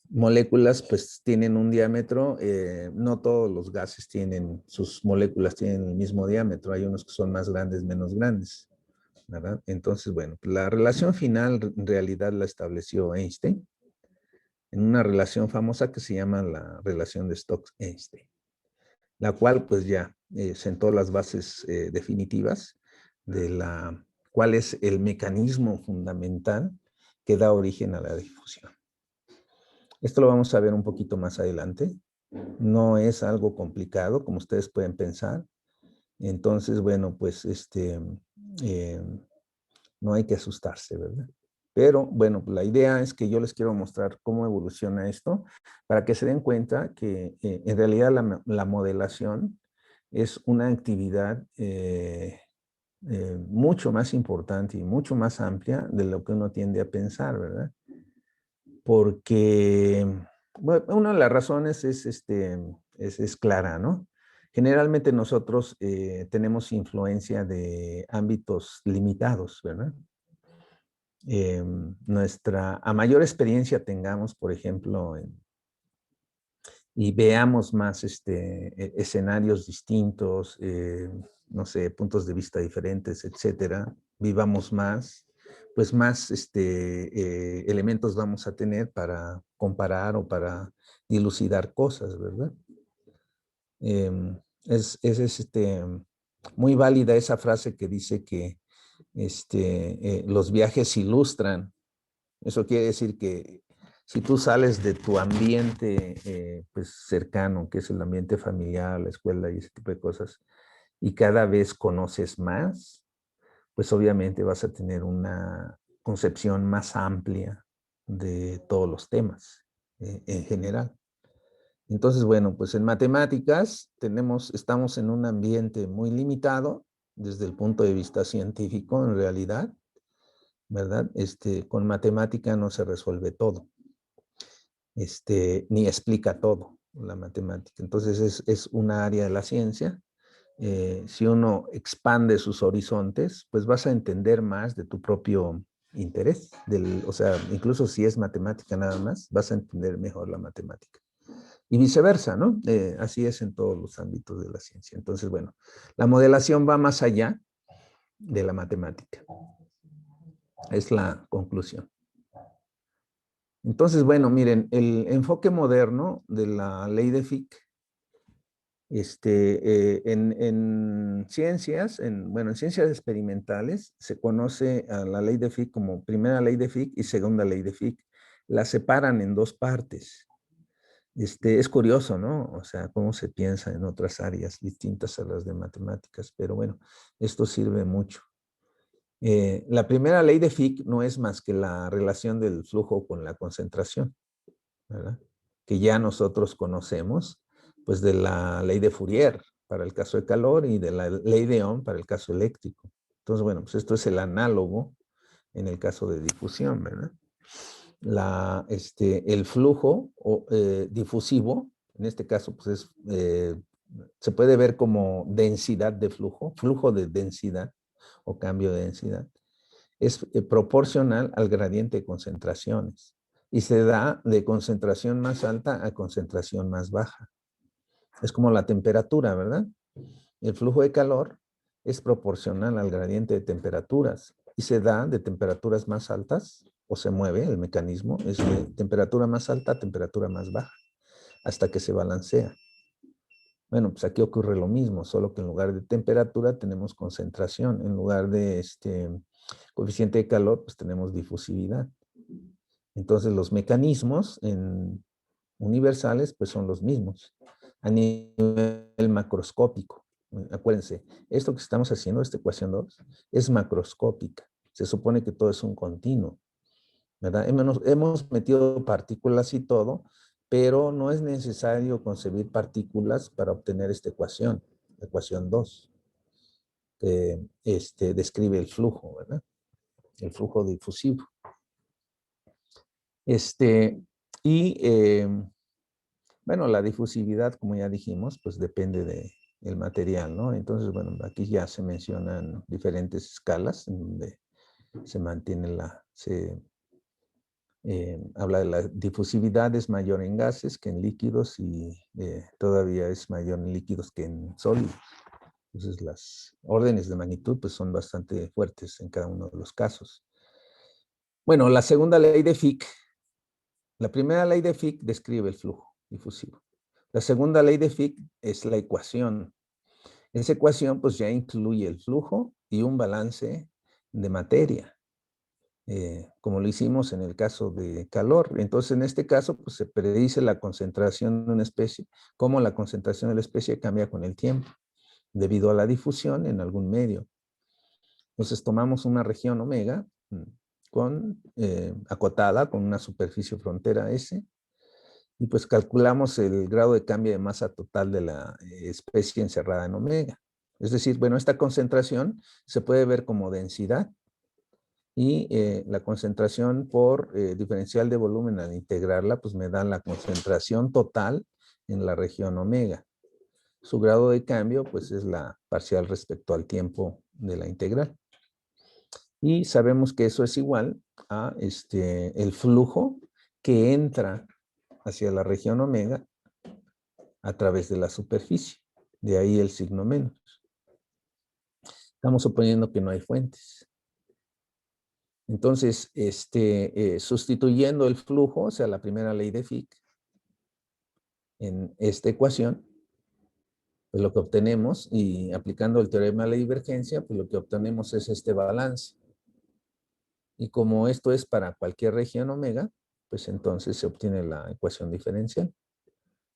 moléculas pues tienen un diámetro, no todos los gases sus moléculas tienen el mismo diámetro, hay unos que son más grandes, menos grandes, ¿verdad? Entonces, bueno, la relación final en realidad la estableció Einstein en una relación famosa que se llama la relación de Stokes-Einstein, la cual pues ya sentó las bases definitivas de cuál es el mecanismo fundamental que da origen a la difusión. Esto lo vamos a ver un poquito más adelante. No es algo complicado, como ustedes pueden pensar. Entonces, bueno, pues no hay que asustarse, ¿verdad? Pero, bueno, la idea es que yo les quiero mostrar cómo evoluciona esto para que se den cuenta que en realidad la modelación es una actividad mucho más importante y mucho más amplia de lo que uno tiende a pensar, ¿verdad? Porque bueno, una de las razones es clara, ¿no? Generalmente nosotros tenemos influencia de ámbitos limitados, ¿verdad? A mayor experiencia tengamos, por ejemplo, y veamos más escenarios distintos, no sé, puntos de vista diferentes, etcétera, vivamos más, pues más elementos vamos a tener para comparar o para dilucidar cosas, ¿verdad? Es muy válida esa frase que dice que los viajes ilustran. Eso quiere decir que si tú sales de tu ambiente pues cercano, que es el ambiente familiar, la escuela y ese tipo de cosas, y cada vez conoces más, pues obviamente vas a tener una concepción más amplia de todos los temas en general. Entonces, bueno, pues en matemáticas estamos en un ambiente muy limitado desde el punto de vista científico en realidad, ¿verdad? Con matemática no se resuelve todo, ni explica todo la matemática. Entonces es una área de la ciencia. Si uno expande sus horizontes, pues vas a entender más de tu propio interés. O sea, incluso si es matemática nada más, vas a entender mejor la matemática. Y viceversa, ¿no? Así es en todos los ámbitos de la ciencia. Entonces, bueno, la modelación va más allá de la matemática. Es la conclusión. Entonces, bueno, miren, el enfoque moderno de la ley de Fick, en ciencias, en ciencias experimentales, se conoce a la ley de Fick como primera ley de Fick y segunda ley de Fick. La separan en dos partes. Es curioso, ¿no? O sea, cómo se piensa en otras áreas distintas a las de matemáticas, pero bueno, esto sirve mucho. La primera ley de Fick no es más que la relación del flujo con la concentración, ¿verdad? Que ya nosotros conocemos, pues de la ley de Fourier para el caso de calor y de la ley de Ohm para el caso eléctrico. Entonces, bueno, pues esto es el análogo en el caso de difusión, ¿verdad? El flujo difusivo, en este caso, pues se puede ver como densidad de flujo, flujo de densidad o cambio de densidad, es proporcional al gradiente de concentraciones y se da de concentración más alta a concentración más baja. Es como la temperatura, ¿verdad? El flujo de calor es proporcional al gradiente de temperaturas y se da de temperaturas más altas, o se mueve el mecanismo, es de temperatura más alta a temperatura más baja, hasta que se balancea. Bueno, pues aquí ocurre lo mismo, solo que en lugar de temperatura tenemos concentración, en lugar de coeficiente de calor, pues tenemos difusividad. Entonces los mecanismos universales pues son los mismos a nivel macroscópico. Acuérdense, esto que estamos haciendo, esta ecuación 2, es macroscópica. Se supone que todo es un continuo, ¿verdad? Hemos metido partículas y todo, pero no es necesario concebir partículas para obtener esta ecuación, la ecuación 2, que describe el flujo, ¿verdad? El flujo difusivo. Bueno, la difusividad, como ya dijimos, pues depende del material, ¿no? Entonces, bueno, aquí ya se mencionan diferentes escalas en donde se mantiene habla de la difusividad es mayor en gases que en líquidos y todavía es mayor en líquidos que en sólidos. Entonces, las órdenes de magnitud pues son bastante fuertes en cada uno de los casos. Bueno, la segunda ley de Fick, la primera ley de Fick describe el flujo difusivo. La segunda ley de Fick es la ecuación. Esa ecuación pues ya incluye el flujo y un balance de materia, como lo hicimos en el caso de calor. Entonces en este caso pues se predice la concentración de una especie, cómo la concentración de la especie cambia con el tiempo, debido a la difusión en algún medio. Entonces tomamos una región omega acotada con una superficie frontera S, y pues calculamos el grado de cambio de masa total de la especie encerrada en omega. Es decir, bueno, esta concentración se puede ver como densidad y la concentración por diferencial de volumen al integrarla, pues me da la concentración total en la región omega. Su grado de cambio, pues es la parcial respecto al tiempo de la integral. Y sabemos que eso es igual a el flujo que entra hacia la región omega a través de la superficie. De ahí el signo menos. Estamos suponiendo que no hay fuentes. Entonces, sustituyendo el flujo, o sea, la primera ley de Fick, en esta ecuación, pues lo que obtenemos, y aplicando el teorema de la divergencia, pues lo que obtenemos es este balance. Y como esto es para cualquier región omega, pues entonces se obtiene la ecuación diferencial.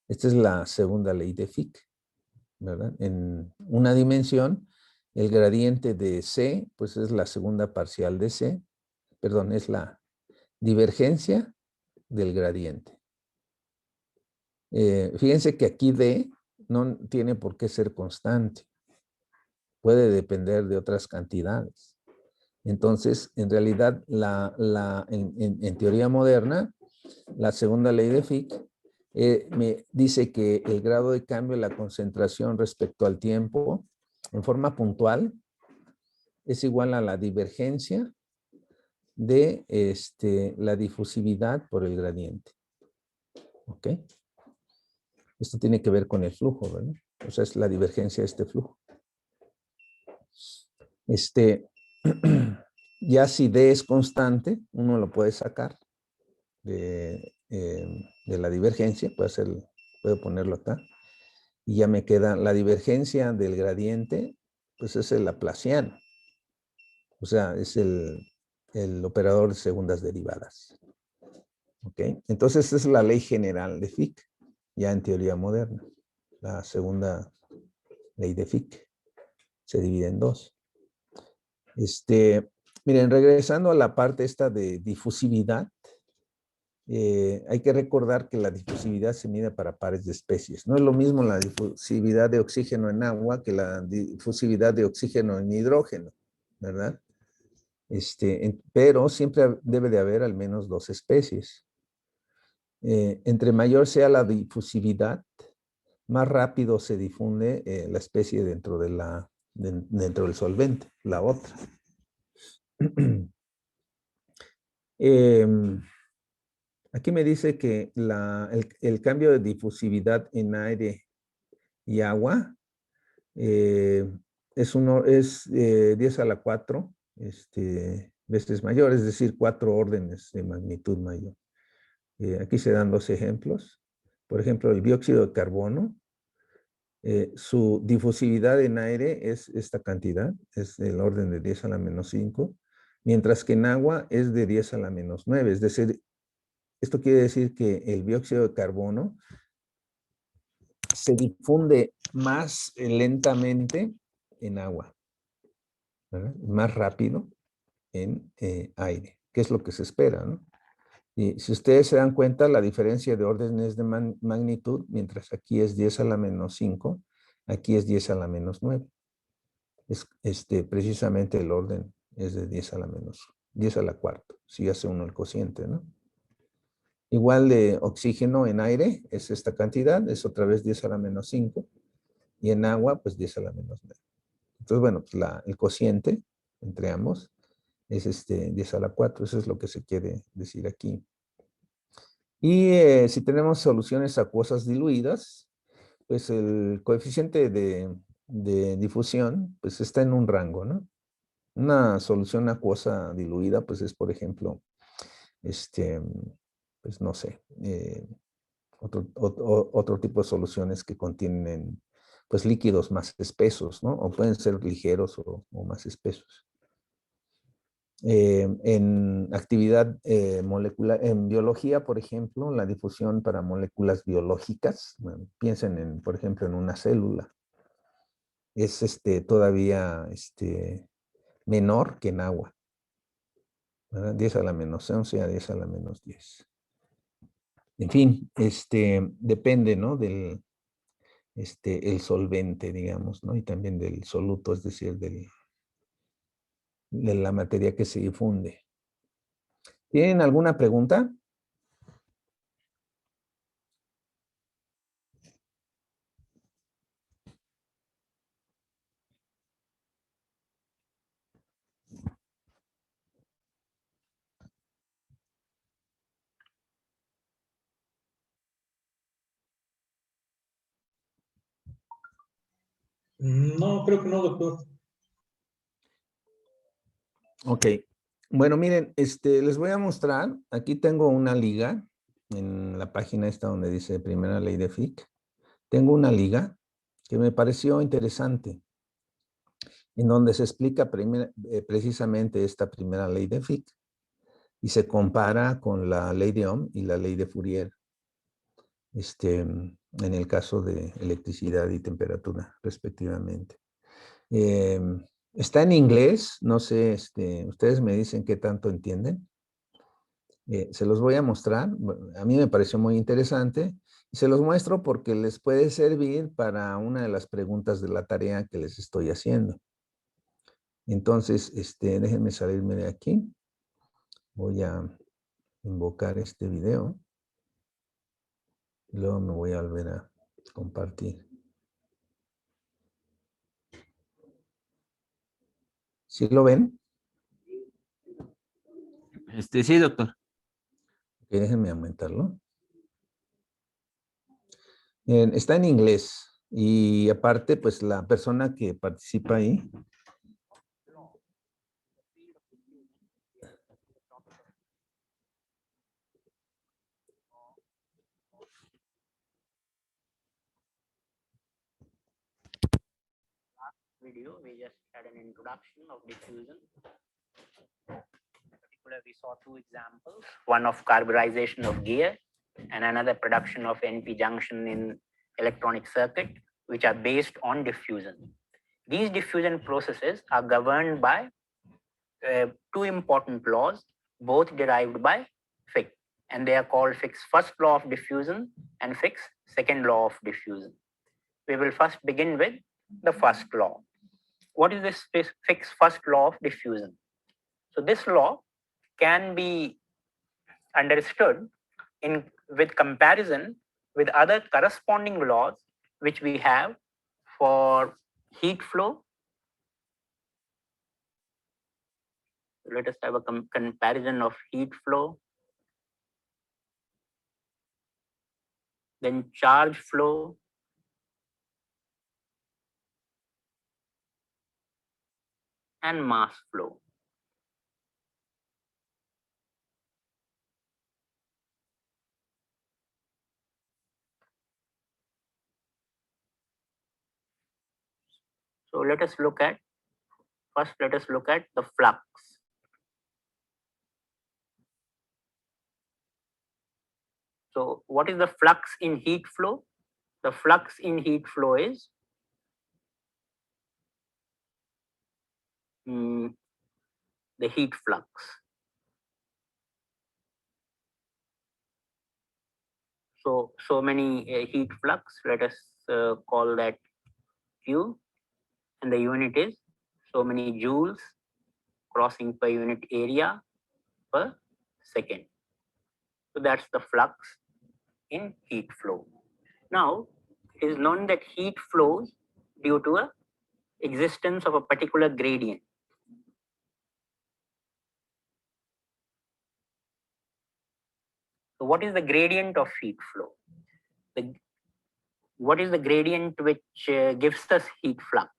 Esta es la segunda ley de Fick, ¿verdad? En una dimensión, el gradiente de C, pues es la segunda parcial de C, perdón, es la divergencia del gradiente. Fíjense que aquí D no tiene por qué ser constante. Puede depender de otras cantidades. Entonces, en realidad, en teoría moderna, la segunda ley de Fick me dice que el grado de cambio de la concentración respecto al tiempo en forma puntual es igual a la divergencia de la difusividad por el gradiente. ¿Ok? Esto tiene que ver con el flujo, ¿verdad? O sea, es la divergencia de este flujo. Ya si D es constante, uno lo puede sacar de la divergencia, puedo ponerlo acá, y ya me queda la divergencia del gradiente, pues es el laplaciano. O sea, es el operador de segundas derivadas. ¿Ok? Entonces, esa es la ley general de Fick. ya en teoría moderna. La segunda ley de Fick se divide en dos. Miren, regresando a la parte esta de difusividad, hay que recordar que la difusividad se mide para pares de especies. No es lo mismo la difusividad de oxígeno en agua que la difusividad de oxígeno en hidrógeno, ¿verdad? Pero siempre debe de haber al menos dos especies. Entre mayor sea la difusividad, más rápido se difunde la especie dentro del solvente, la otra. Aquí me dice que el cambio de difusividad en aire y agua es 10 a la 4 veces mayor, es decir, 4 órdenes de magnitud mayor. Aquí se dan dos ejemplos. Por ejemplo, el dióxido de carbono, su difusividad en aire es esta cantidad, es el orden de 10 a la menos 5, mientras que en agua es de 10 a la menos 9. Es decir, esto quiere decir que el dióxido de carbono se difunde más lentamente en agua, ¿verdad? Más rápido en aire, que es lo que se espera, ¿no? Y si ustedes se dan cuenta, la diferencia de órdenes de magnitud, mientras aquí es 10 a la menos 5, aquí es 10 a la menos 9. Es precisamente el orden es de 10 a la cuarta, si hace uno el cociente, ¿no? Igual de oxígeno en aire es esta cantidad, es otra vez 10 a la menos 5, y en agua, pues 10 a la menos 9. Entonces, bueno, pues el cociente entre ambos es 10 a la 4, eso es lo que se quiere decir aquí. Y si tenemos soluciones acuosas diluidas, pues el coeficiente de difusión pues está en un rango, ¿no? Una solución acuosa diluida pues es, por ejemplo, pues no sé, otro tipo de soluciones que contienen pues líquidos más espesos, ¿no? O pueden ser ligeros o más espesos. En actividad molecular, en biología, por ejemplo, la difusión para moléculas biológicas, bueno, piensen por ejemplo, en una célula, es todavía menor que en agua, ¿verdad? 10 a la menos 11 a 10 a la menos 10. En fin, depende, ¿no? Del el solvente, digamos, ¿no? Y también del soluto, es decir, de la materia que se difunde. ¿Tienen alguna pregunta? No, creo que no, doctor. Ok. Bueno, miren, les voy a mostrar. Aquí tengo una liga en la página esta donde dice primera ley de Fick. Tengo una liga que me pareció interesante, en donde se explica precisamente esta primera ley de Fick y se compara con la ley de Ohm y la ley de Fourier, en el caso de electricidad y temperatura, respectivamente. Está en inglés, no sé, ustedes me dicen qué tanto entienden. Se los voy a mostrar, a mí me pareció muy interesante, y se los muestro porque les puede servir para una de las preguntas de la tarea que les estoy haciendo. Entonces, déjenme salirme de aquí. Voy a invocar este video. Y luego me voy a volver a compartir. ¿Sí lo ven? Sí, doctor. Ok, déjenme aumentarlo. Está en inglés y aparte, pues la persona que participa ahí video, we just had an introduction of diffusion. In particular, we saw two examples, one of carburization of gear and another production of NP junction in electronic circuit, which are based on diffusion. These diffusion processes are governed by two important laws, both derived by Fick, and they are called Fick's first law of diffusion and Fick's second law of diffusion. We will first begin with the first law. What is this Fick's first law of diffusion? So this law can be understood with comparison with other corresponding laws which we have for heat flow. Let us have a comparison of heat flow, then charge flow, and mass flow. So let us look at, first let us look at the flux. So what is the flux in heat flow? The flux in heat flow is the heat flux. So many heat flux, let us call that Q, and the unit is so many joules crossing per unit area per second. So that's the flux in heat flow. Now, it is known that heat flows due to a existence of a particular gradient. So what is the gradient of heat flow? What is the gradient which gives us heat flux?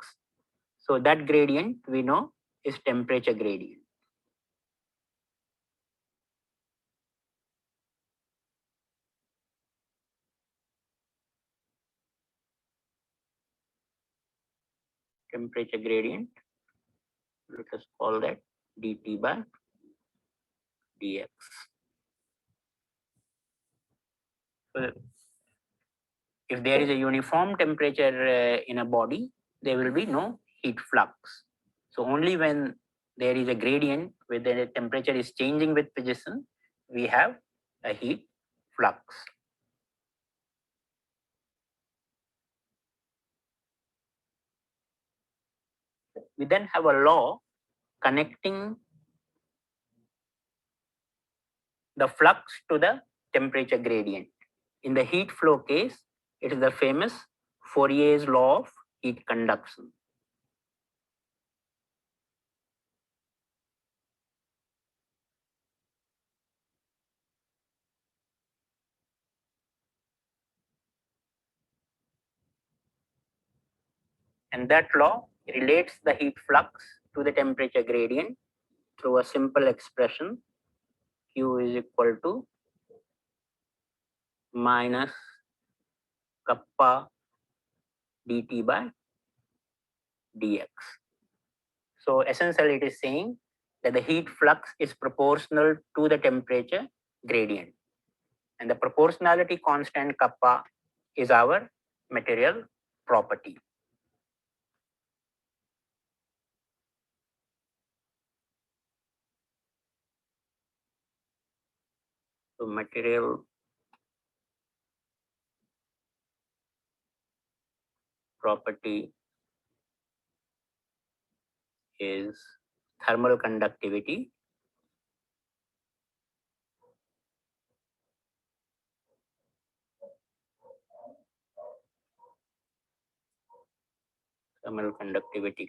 So that gradient we know is temperature gradient. Temperature gradient, let us call that dT by dx. So if there is a uniform temperature in a body, there will be no heat flux. So only when there is a gradient where the temperature is changing with position, we have a heat flux. We then have a law connecting the flux to the temperature gradient. In the heat flow case, it is the famous Fourier's law of heat conduction. And that law relates the heat flux to the temperature gradient through a simple expression, Q is equal to minus kappa dt by dx. So essentially it is saying that the heat flux is proportional to the temperature gradient. And the proportionality constant kappa is our material property. So material property is thermal conductivity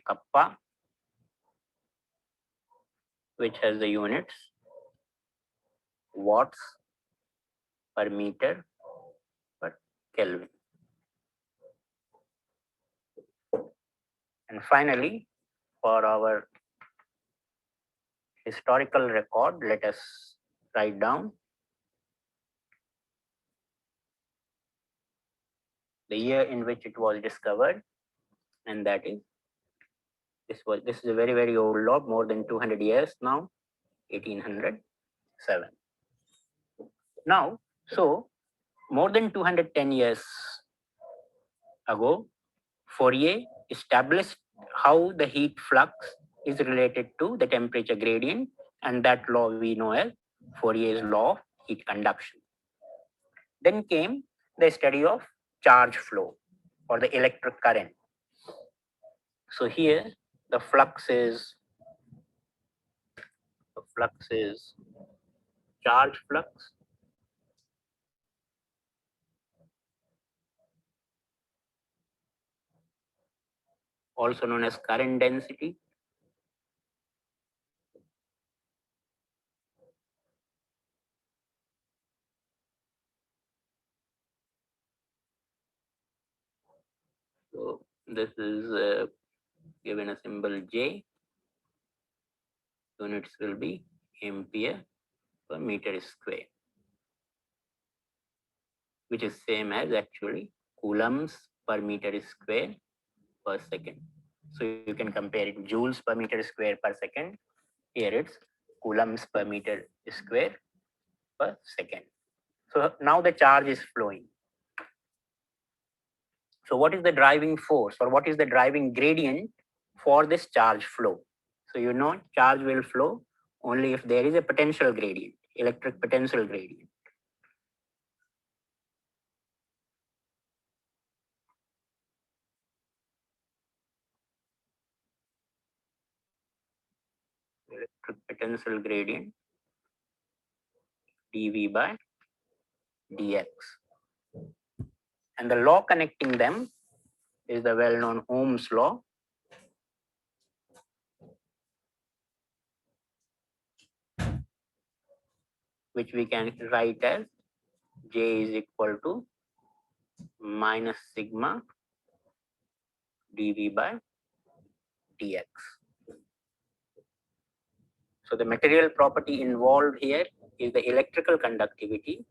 kappa, which has the units watts per meter per Kelvin. And finally, for our historical record, let us write down the year in which it was discovered, and that is this is a very, very old law, more than 200 years now, 1807. Now, so more than 210 years ago, Fourier established how the heat flux is related to the temperature gradient, and that law we know as Fourier's law of heat conduction. Then came the study of charge flow or the electric current. So here the flux is charge flux, also known as current density. So this is given a symbol J. Units will be ampere per meter square, which is same as actually coulombs per meter square per second. So you can compare it joules per meter square per second. Here it's coulombs per meter square per second. So now the charge is flowing. So what is the driving force or what is the driving gradient for this charge flow? So you know charge will flow only if there is a potential gradient, electric potential gradient. Electric potential gradient dV by dx. And the law connecting them is the well-known Ohm's law. Which we can write as J is equal to minus sigma dV by dx. So the material property involved here is the electrical conductivity.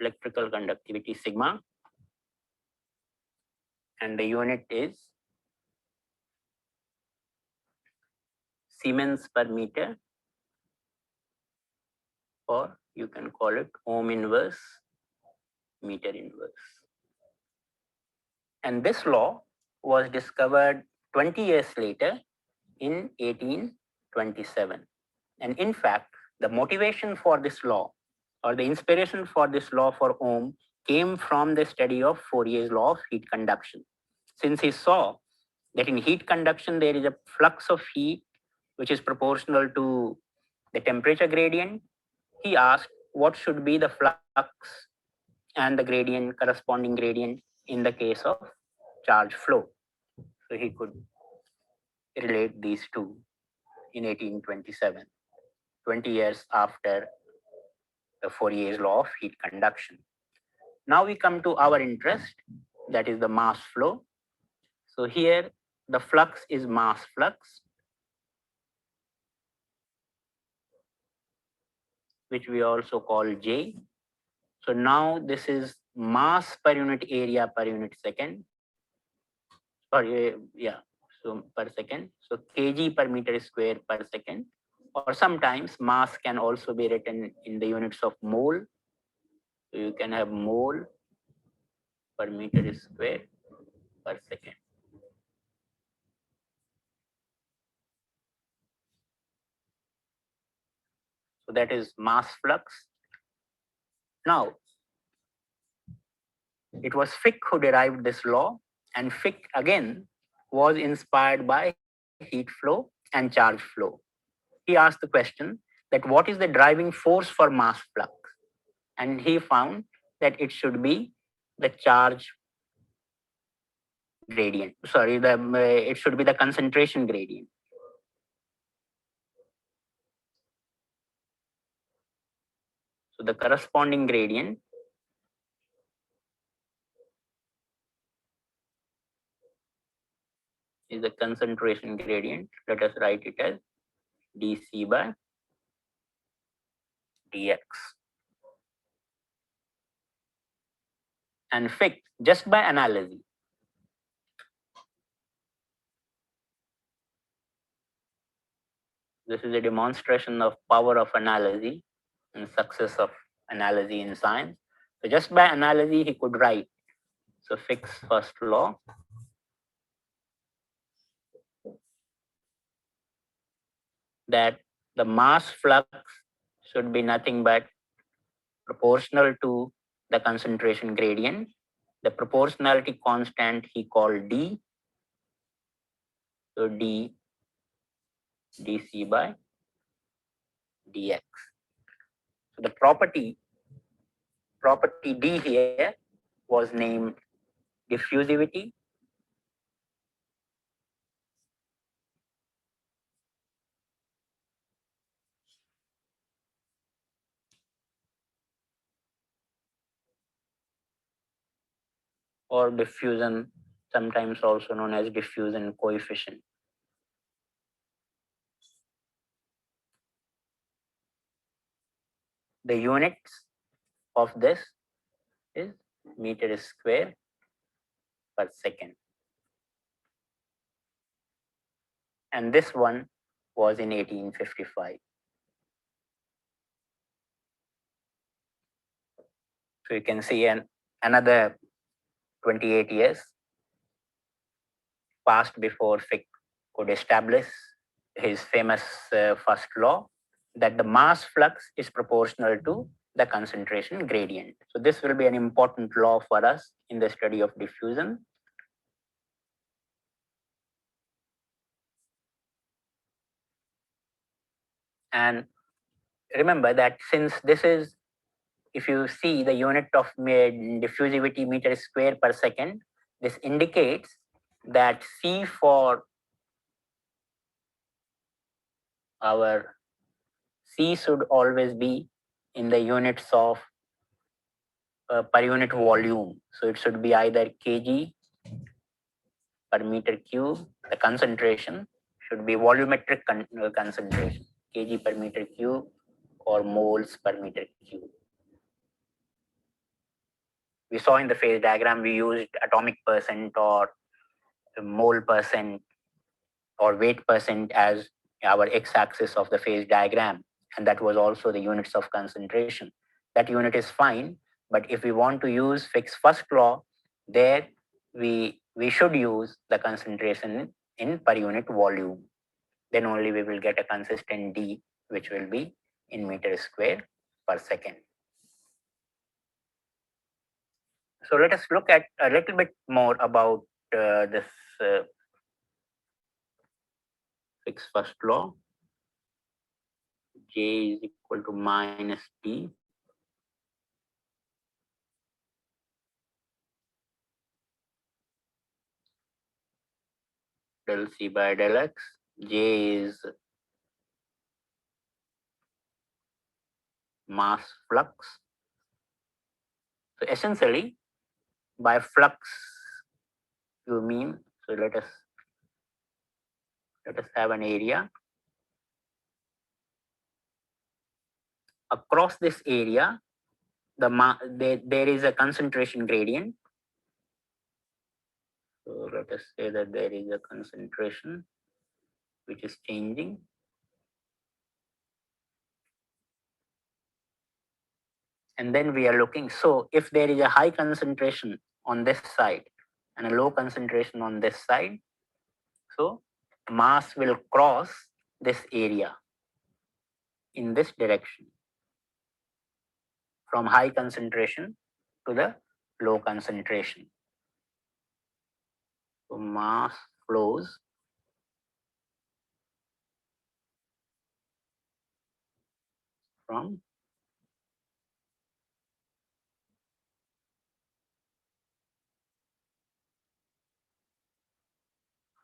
Electrical conductivity sigma, and the unit is Siemens per meter, or you can call it Ohm inverse meter inverse. And this law was discovered 20 years later in 1827. And in fact, the motivation for this law or the inspiration for this law for Ohm came from the study of Fourier's law of heat conduction. Since he saw that in heat conduction, there is a flux of heat which is proportional to the temperature gradient, he asked what should be the flux and the gradient, corresponding gradient in the case of charge flow. So he could relate these two in 1827, 20 years after the Fourier's law of heat conduction. Now we come to our interest, that is the mass flow. So here the flux is mass flux, which we also call J. So now this is mass per unit area per unit second. So per second. So kg per meter square per second. Or sometimes mass can also be written in the units of mole. So you can have mole per meter square per second. So that is mass flux. Now, it was Fick who derived this law, and Fick again was inspired by heat flow and charge flow. He asked the question that what is the driving force for mass flux? And he found that it should be the charge gradient. Sorry, it should be the concentration gradient. So the corresponding gradient is the concentration gradient. Let us write it as dC by dx. And Fick, just by analogy, This is a demonstration of power of analogy and success of analogy in science. So just by analogy, he could write. So Fick's first law. That the mass flux should be nothing but proportional to the concentration gradient. The proportionality constant he called D. So D dc by dx. So the property D here was named diffusivity. Or diffusion, sometimes also known as diffusion coefficient. The units of this is meter square per second. And this one was in 1855. So you can see another 28 years passed before Fick could establish his famous first law, that the mass flux is proportional to the concentration gradient. So this will be an important law for us in the study of diffusion. And remember that since this is, if you see the unit of diffusivity meter square per second, this indicates that C for our C should always be in the units of per unit volume. So it should be either kg per meter cube. The concentration should be volumetric concentration, kg per meter cube or moles per meter cube. We saw in the phase diagram, we used atomic percent or mole percent or weight percent as our x-axis of the phase diagram. And that was also the units of concentration. That unit is fine, but if we want to use Fick's first law, there we should use the concentration in per unit volume. Then only we will get a consistent D, which will be in meter square per second. So let us look at a little bit more about this Fick's first law. J is equal to minus D. Del C by del X. J is mass flux. So essentially, by flux, you mean, so let us have an area. Across this area, there is a concentration gradient. So let us say that there is a concentration which is changing. And then we are looking, so if there is a high concentration on this side and a low concentration on this side, so mass will cross this area in this direction from high concentration to the low concentration. So mass flows from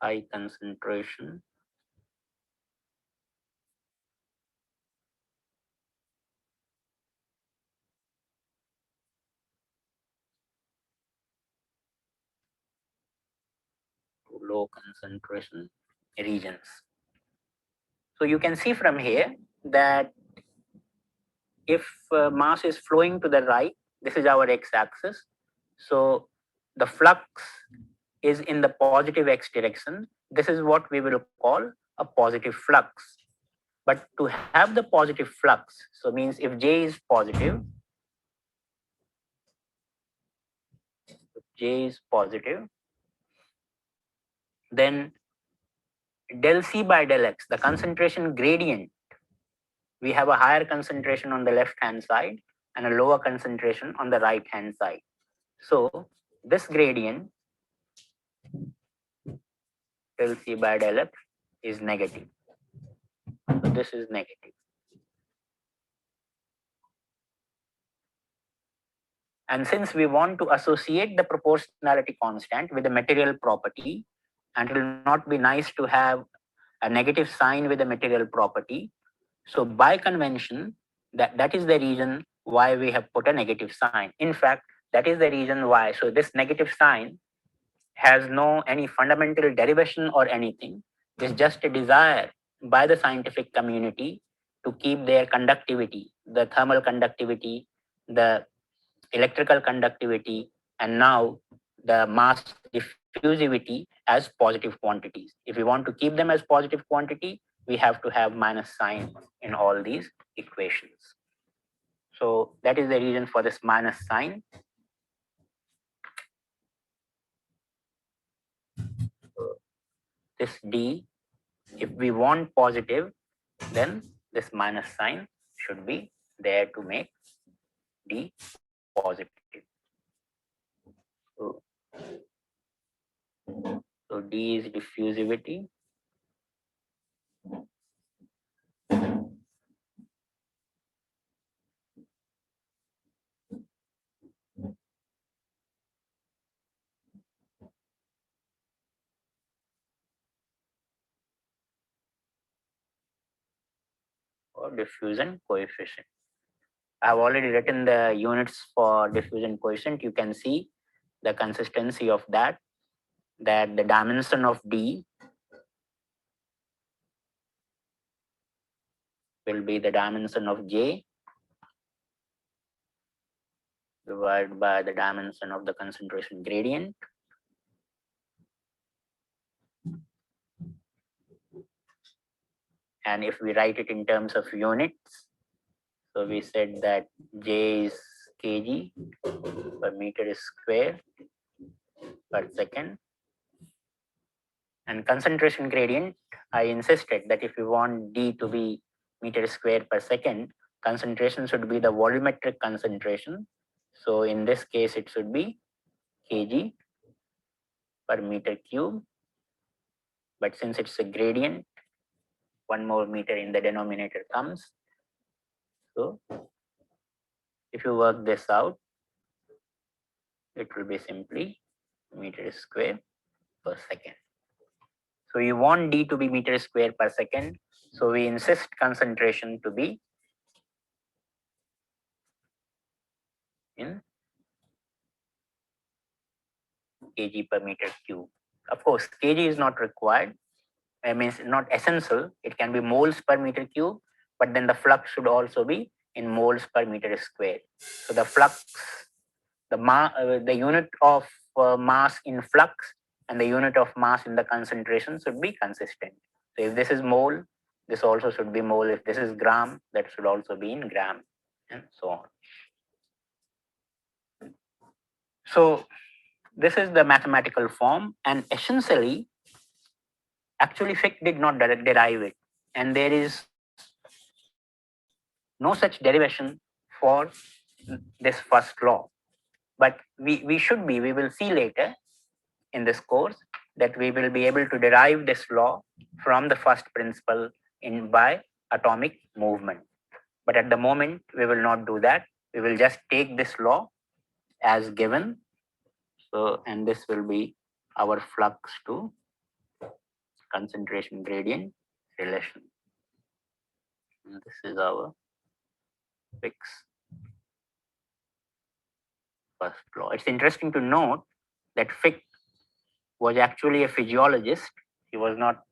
high concentration to low concentration regions. So you can see from here that if mass is flowing to the right, this is our x-axis. So the flux is in the positive x direction. This is what we will call a positive flux. But to have the positive flux, so means if J is positive, then del C by del X, the concentration gradient, we have a higher concentration on the left hand side and a lower concentration on the right hand side. So this gradient del C by del X is negative. So this is negative. And since we want to associate the proportionality constant with the material property, and it will not be nice to have a negative sign with the material property. So by convention, that is the reason why we have put a negative sign. In fact, that is the reason why. So this negative sign has no any fundamental derivation or anything. It's just a desire by the scientific community to keep their conductivity, the thermal conductivity, the electrical conductivity, and now the mass diffusivity as positive quantities. If we want to keep them as positive quantity, we have to have minus sign in all these equations. So that is the reason for this minus sign. So this D, if we want positive, then this minus sign should be there to make D positive. So D is diffusivity. Or diffusion coefficient. I have already written the units for diffusion coefficient. You can see the consistency of that the dimension of D will be the dimension of J divided by the dimension of the concentration gradient. And if we write it in terms of units, so we said that J is kg per meter square per second. And concentration gradient, I insisted that if you want D to be meter square per second, concentration should be the volumetric concentration. So in this case, it should be kg per meter cube. But since it's a gradient, one more meter in the denominator comes. So if you work this out, it will be simply meter square per second. So you want D to be meter square per second. So we insist concentration to be in kg per meter cube. Of course, kg is not required. I mean, it's not essential. It can be moles per meter cube, but then the flux should also be in moles per meter square. So the flux, the unit of mass in flux and the unit of mass in the concentration should be consistent. So if this is mole, this also should be mole. If this is gram, that should also be in gram, and so on. So this is the mathematical form, and essentially, actually Fick did not derive it, and there is no such derivation for this first law. But we will see later in this course that we will be able to derive this law from the first principle by atomic movement. But at the moment, we will not do that. We will just take this law as given. So, and this will be our flux to concentration gradient relation. And this is our Fick's first law. It's interesting to note that Fick was actually a physiologist. He was not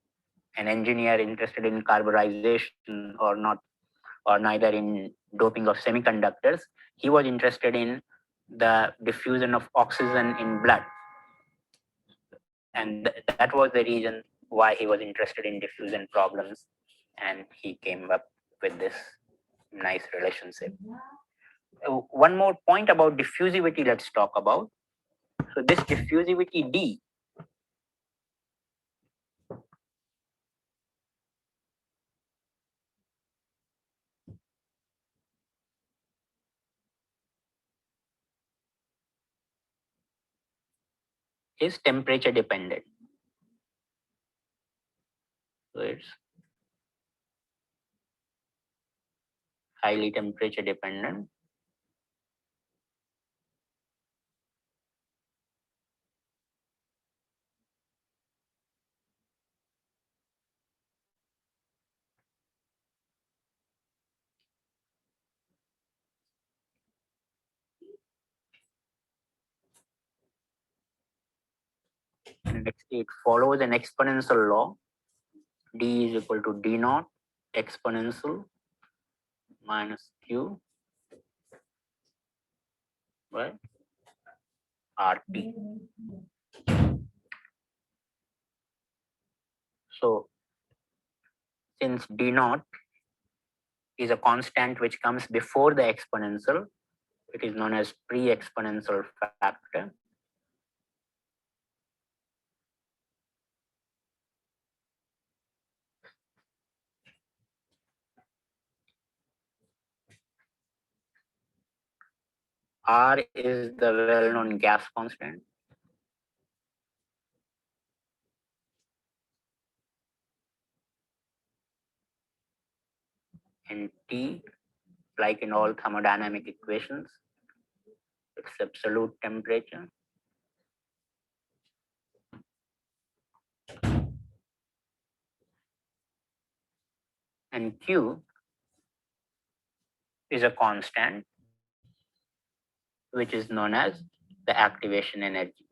an engineer interested in carburization or neither in doping of semiconductors. He was interested in the diffusion of oxygen in blood. And that was the reason why he was interested in diffusion problems and he came up with this nice relationship. One more point about diffusivity, let's talk about. So this diffusivity D is temperature dependent. So it's highly temperature dependent. And it follows an exponential law. D is equal to D naught exponential minus Q by RT. So since D naught is a constant which comes before the exponential, it is known as pre-exponential factor. R is the well-known gas constant. And T, like in all thermodynamic equations, it's absolute temperature. And Q is a constant which is known as the activation energy.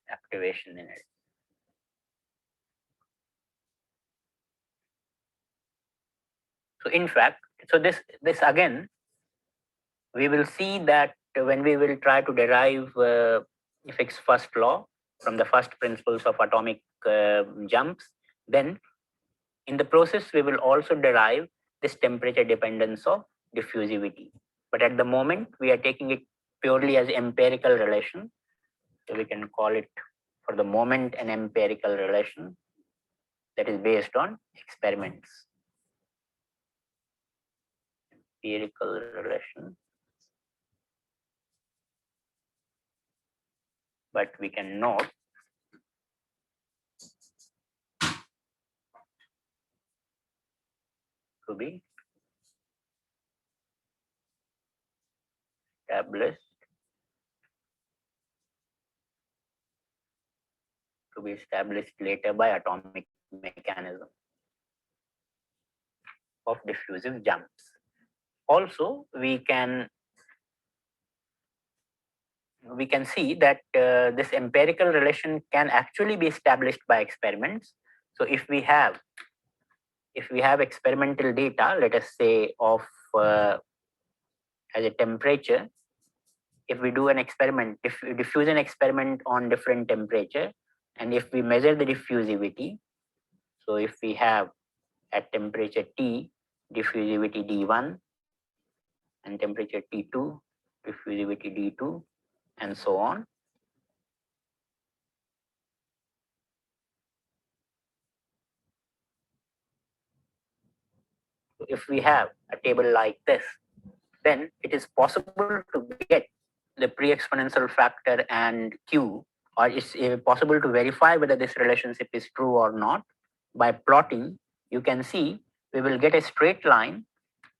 Activation energy. So in fact, so this again, we will see that when we will try to derive Fick's first law from the first principles of atomic jumps, then in the process we will also derive this temperature dependence of diffusivity. But at the moment we are taking it purely as empirical relation. So we can call it for the moment an empirical relation that is based on experiments. Empirical relation. But we can note to be established later by atomic mechanism of diffusive jumps. Also, we can see that this empirical relation can actually be established by experiments. So if we have experimental data, let us say of as a temperature, if we do an experiment, if we diffuse an experiment on different temperature, and if we measure the diffusivity, so if we have at temperature T diffusivity D1 and temperature T2 diffusivity D2 and so on. So if we have a table like this, then it is possible to get the pre-exponential factor and Q, or it's possible to verify whether this relationship is true or not by plotting. You can see we will get a straight line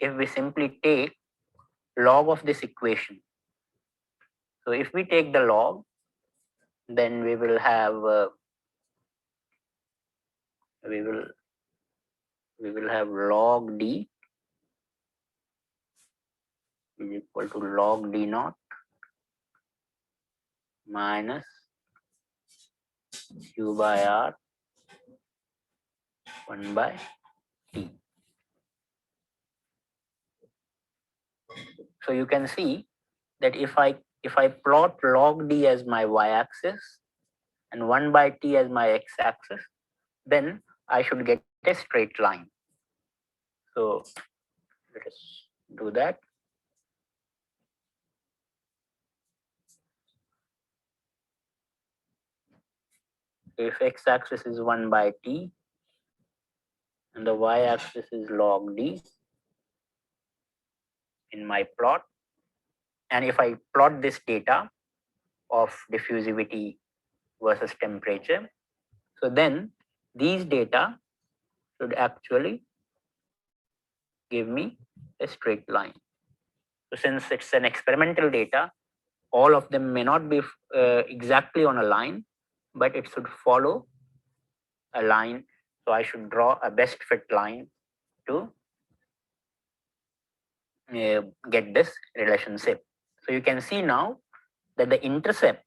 if we simply take log of this equation. So if we take the log, then we will have log D is equal to log D naught minus Q by R 1 by T. So you can see that if I if I plot log D as my y-axis and 1 by t as my x-axis, then I should get a straight line. So let us do that. If x-axis is 1 by t and the y-axis is log D in my plot, and if I plot this data of diffusivity versus temperature, so then these data should actually give me a straight line. So since it's an experimental data, all of them may not be exactly on a line, but it should follow a line. So I should draw a best fit line to get this relationship. So you can see now that the intercept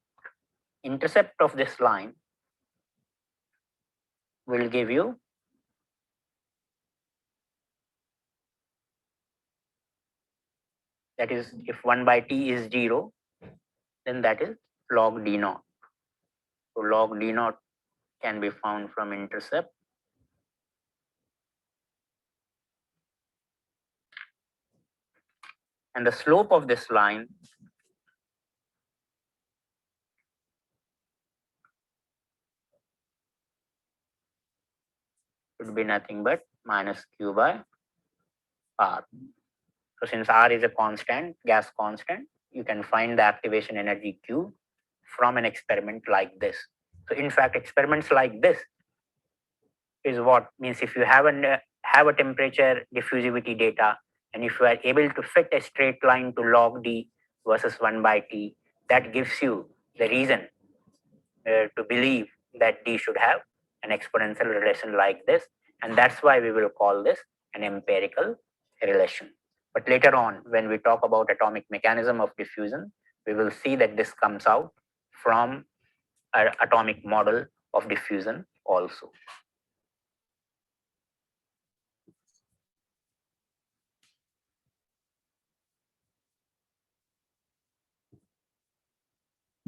of this line will give you that is, if 1 by t is 0, then that is log d naught. So log d naught can be found from intercept. And the slope of this line should be nothing but minus q by r. So since r is a constant, gas constant, you can find the activation energy Q from an experiment like this. So in fact, experiments like this is what means if you have a temperature diffusivity data, and if you are able to fit a straight line to log D versus 1 by T, that gives you the reason to believe that D should have an exponential relation like this. And that's why we will call this an empirical relation. But later on, when we talk about atomic mechanism of diffusion, we will see that this comes out from an atomic model of diffusion also.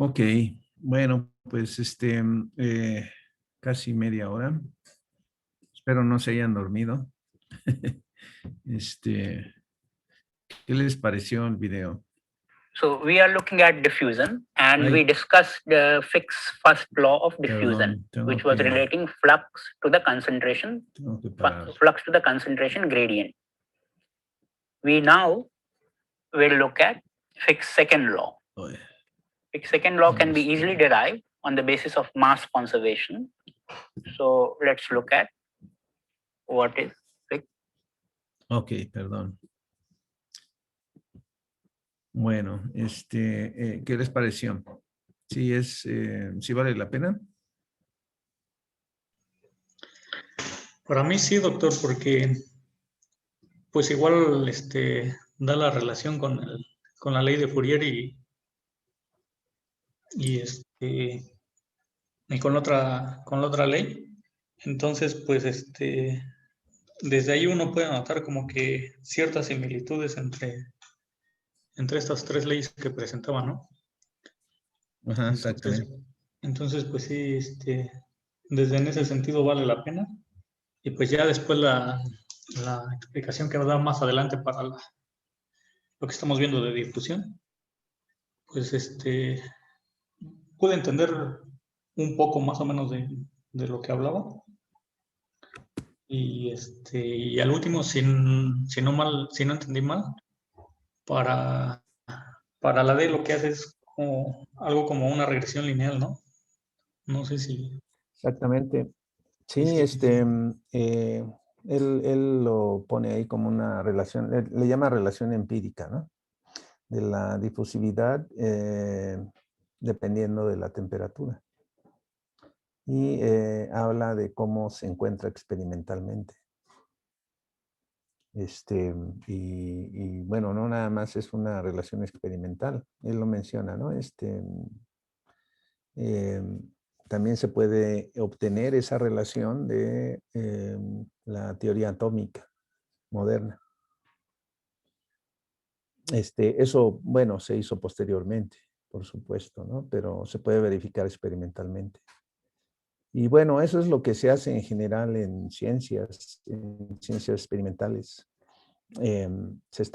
Ok, bueno, pues casi media hora. Espero no se hayan dormido. ¿Qué les pareció el video? So we are looking at diffusion, and we discussed the Fick's first law of diffusion, which was relating flux to the concentration, flux to the concentration gradient. We now will look at Fick's second law. Fick's second law can be easily derived on the basis of mass conservation. So let's look at what is Fick. Ok, perdón. Bueno, ¿qué les pareció? ¿Sí vale la pena? Para mí sí, doctor, porque pues igual da la relación con la ley de Fourier y con la otra ley. Entonces, pues desde ahí uno puede notar como que ciertas similitudes entre estas tres leyes que presentaba, ¿no? Ajá, exactamente. Entonces, pues sí, desde en ese sentido vale la pena. Y pues ya después la explicación que nos da más adelante para lo que estamos viendo de difusión, pues pude entender un poco más o menos de lo que hablaba. Y al último, si no entendí mal, para la D lo que hace es algo como una regresión lineal, ¿no? No sé si... Exactamente. Sí, él lo pone ahí como una relación, le llama relación empírica, ¿no? De la difusividad dependiendo de la temperatura. Y habla de cómo se encuentra experimentalmente. Y bueno, no nada más es una relación experimental, él lo menciona, ¿no? También se puede obtener esa relación de la teoría atómica moderna. Eso, bueno, se hizo posteriormente. por supuesto, ¿no? Pero se puede verificar experimentalmente. Y bueno, eso es lo que se hace en general en ciencias experimentales. Se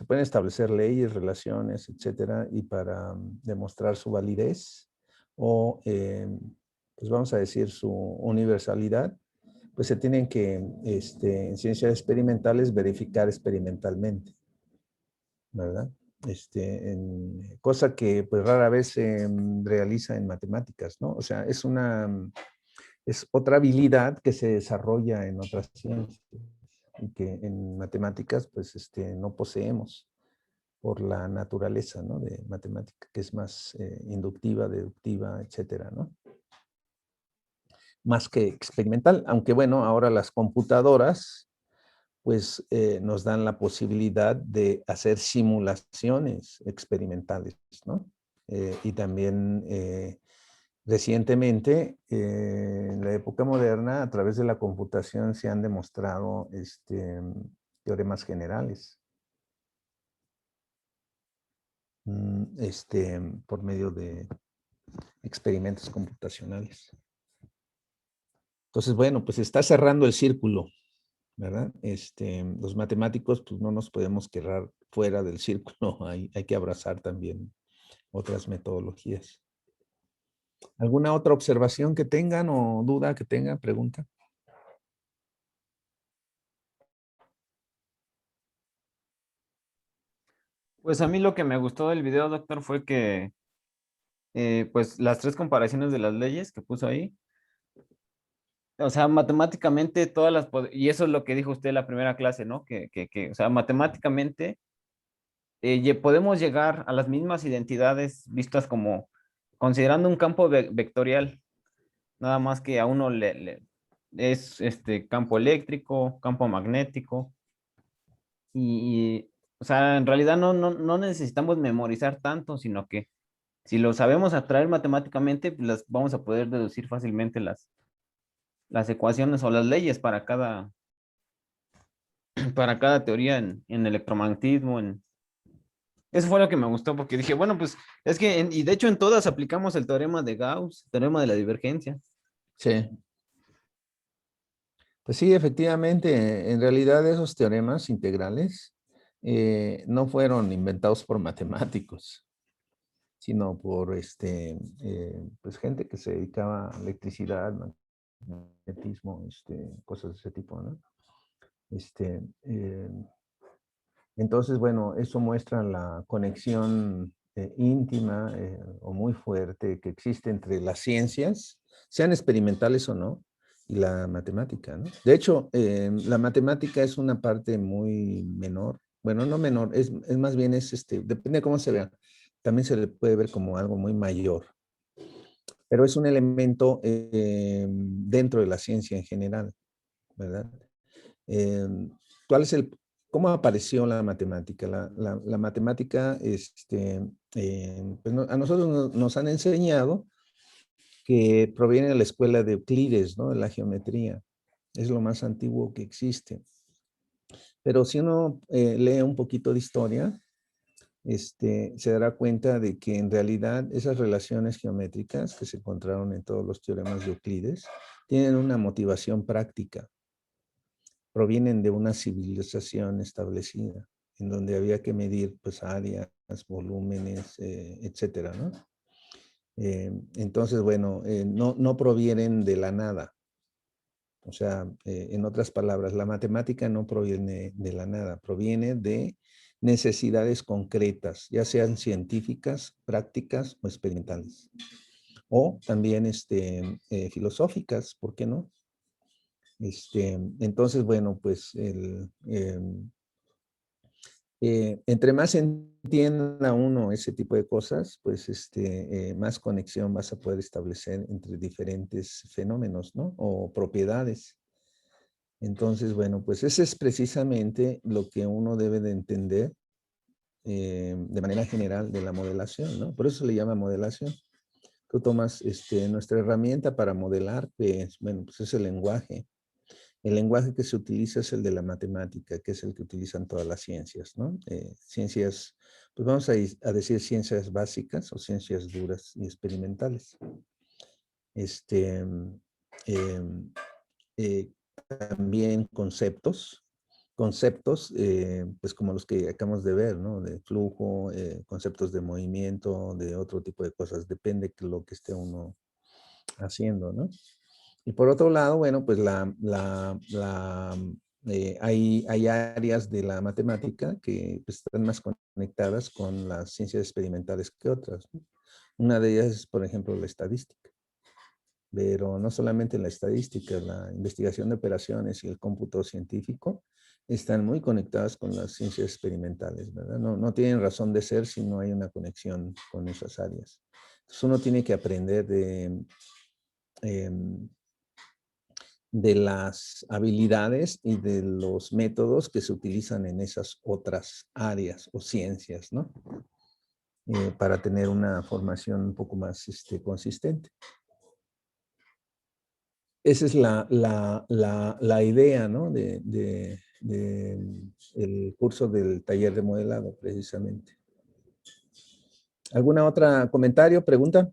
pueden establecer leyes, relaciones, etcétera, y para demostrar su validez o, pues vamos a decir, su universalidad, pues se tienen que, en ciencias experimentales, verificar experimentalmente, ¿verdad? Cosa que pues rara vez se realiza en matemáticas, ¿no? O sea, es otra habilidad que se desarrolla en otras ciencias y que en matemáticas pues no poseemos por la naturaleza, ¿no? De matemática, que es más inductiva, deductiva, etcétera, ¿no? Más que experimental, aunque bueno, ahora las computadoras pues nos dan la posibilidad de hacer simulaciones experimentales, ¿no? Y también recientemente, en la época moderna, a través de la computación se han demostrado teoremas generales. Por medio de experimentos computacionales. Entonces, bueno, pues está cerrando el círculo, ¿verdad? Los matemáticos, pues no nos podemos quedar fuera del círculo, hay que abrazar también otras metodologías. ¿Alguna otra observación que tengan o duda que tengan, pregunta? Pues a mí lo que me gustó del video, doctor, fue que pues las 3 comparaciones de las leyes que puso ahí. O sea, matemáticamente todas y eso es lo que dijo usted en la primera clase, ¿no? O sea, matemáticamente podemos llegar a las mismas identidades vistas como considerando un campo vectorial, nada más que a uno es campo eléctrico, campo magnético, o sea, en realidad no necesitamos memorizar tanto, sino que si lo sabemos atraer matemáticamente, pues las vamos a poder deducir fácilmente las ecuaciones o las leyes para cada teoría en electromagnetismo. Eso fue lo que me gustó porque dije, bueno, pues es que, y de hecho en todas aplicamos el teorema de Gauss, el teorema de la divergencia. Sí. Pues sí, efectivamente, en realidad esos teoremas integrales no fueron inventados por matemáticos, sino por pues gente que se dedicaba a electricidad, magnetismo, cosas de ese tipo, ¿no? Entonces, bueno, eso muestra la conexión íntima o muy fuerte que existe entre las ciencias, sean experimentales o no, y la matemática, ¿no? De hecho, la matemática es una parte muy menor, bueno, no menor, es más bien, depende de cómo se vea, también se le puede ver como algo muy mayor, pero es un elemento dentro de la ciencia en general, ¿verdad? ¿Cuál es cómo apareció la matemática? La matemática, pues a nosotros nos han enseñado que proviene de la escuela de Euclides, ¿no? De la geometría. Es lo más antiguo que existe. Pero si uno lee un poquito de historia, se dará cuenta de que en realidad esas relaciones geométricas que se encontraron en todos los teoremas de Euclides tienen una motivación práctica. Provienen de una civilización establecida, en donde había que medir pues áreas, volúmenes, etcétera, ¿no? Entonces, bueno, no provienen de la nada. O sea, en otras palabras, la matemática no proviene de la nada, proviene de necesidades concretas, ya sean científicas, prácticas o experimentales. O también filosóficas, ¿por qué no? Entonces, bueno, pues entre más entienda uno ese tipo de cosas, pues más conexión vas a poder establecer entre diferentes fenómenos, ¿no? O propiedades. Entonces, bueno, pues ese es precisamente lo que uno debe de entender de manera general de la modelación, ¿no? Por eso se le llama modelación. Tú tomas nuestra herramienta para modelar, pues, bueno, pues es el lenguaje. El lenguaje que se utiliza es el de la matemática, que es el que utilizan todas las ciencias, ¿no? Ciencias, pues vamos a decir ciencias básicas o ciencias duras y experimentales. También conceptos, pues como los que acabamos de ver, ¿no? De flujo, conceptos de movimiento, de otro tipo de cosas, depende de lo que esté uno haciendo, ¿no? Y por otro lado, bueno, pues hay áreas de la matemática que pues, están más conectadas con las ciencias experimentales que otras, ¿no? Una de ellas es, por ejemplo, la estadística. Pero no solamente la estadística, la investigación de operaciones y el cómputo científico están muy conectadas con las ciencias experimentales, ¿verdad? No tienen razón de ser si no hay una conexión con esas áreas. Entonces uno tiene que aprender de las habilidades y de los métodos que se utilizan en esas otras áreas o ciencias, ¿no? Para tener una formación un poco más consistente. Esa es la idea, ¿no? de el curso del taller de modelado, precisamente. ¿Alguna otra comentario, pregunta?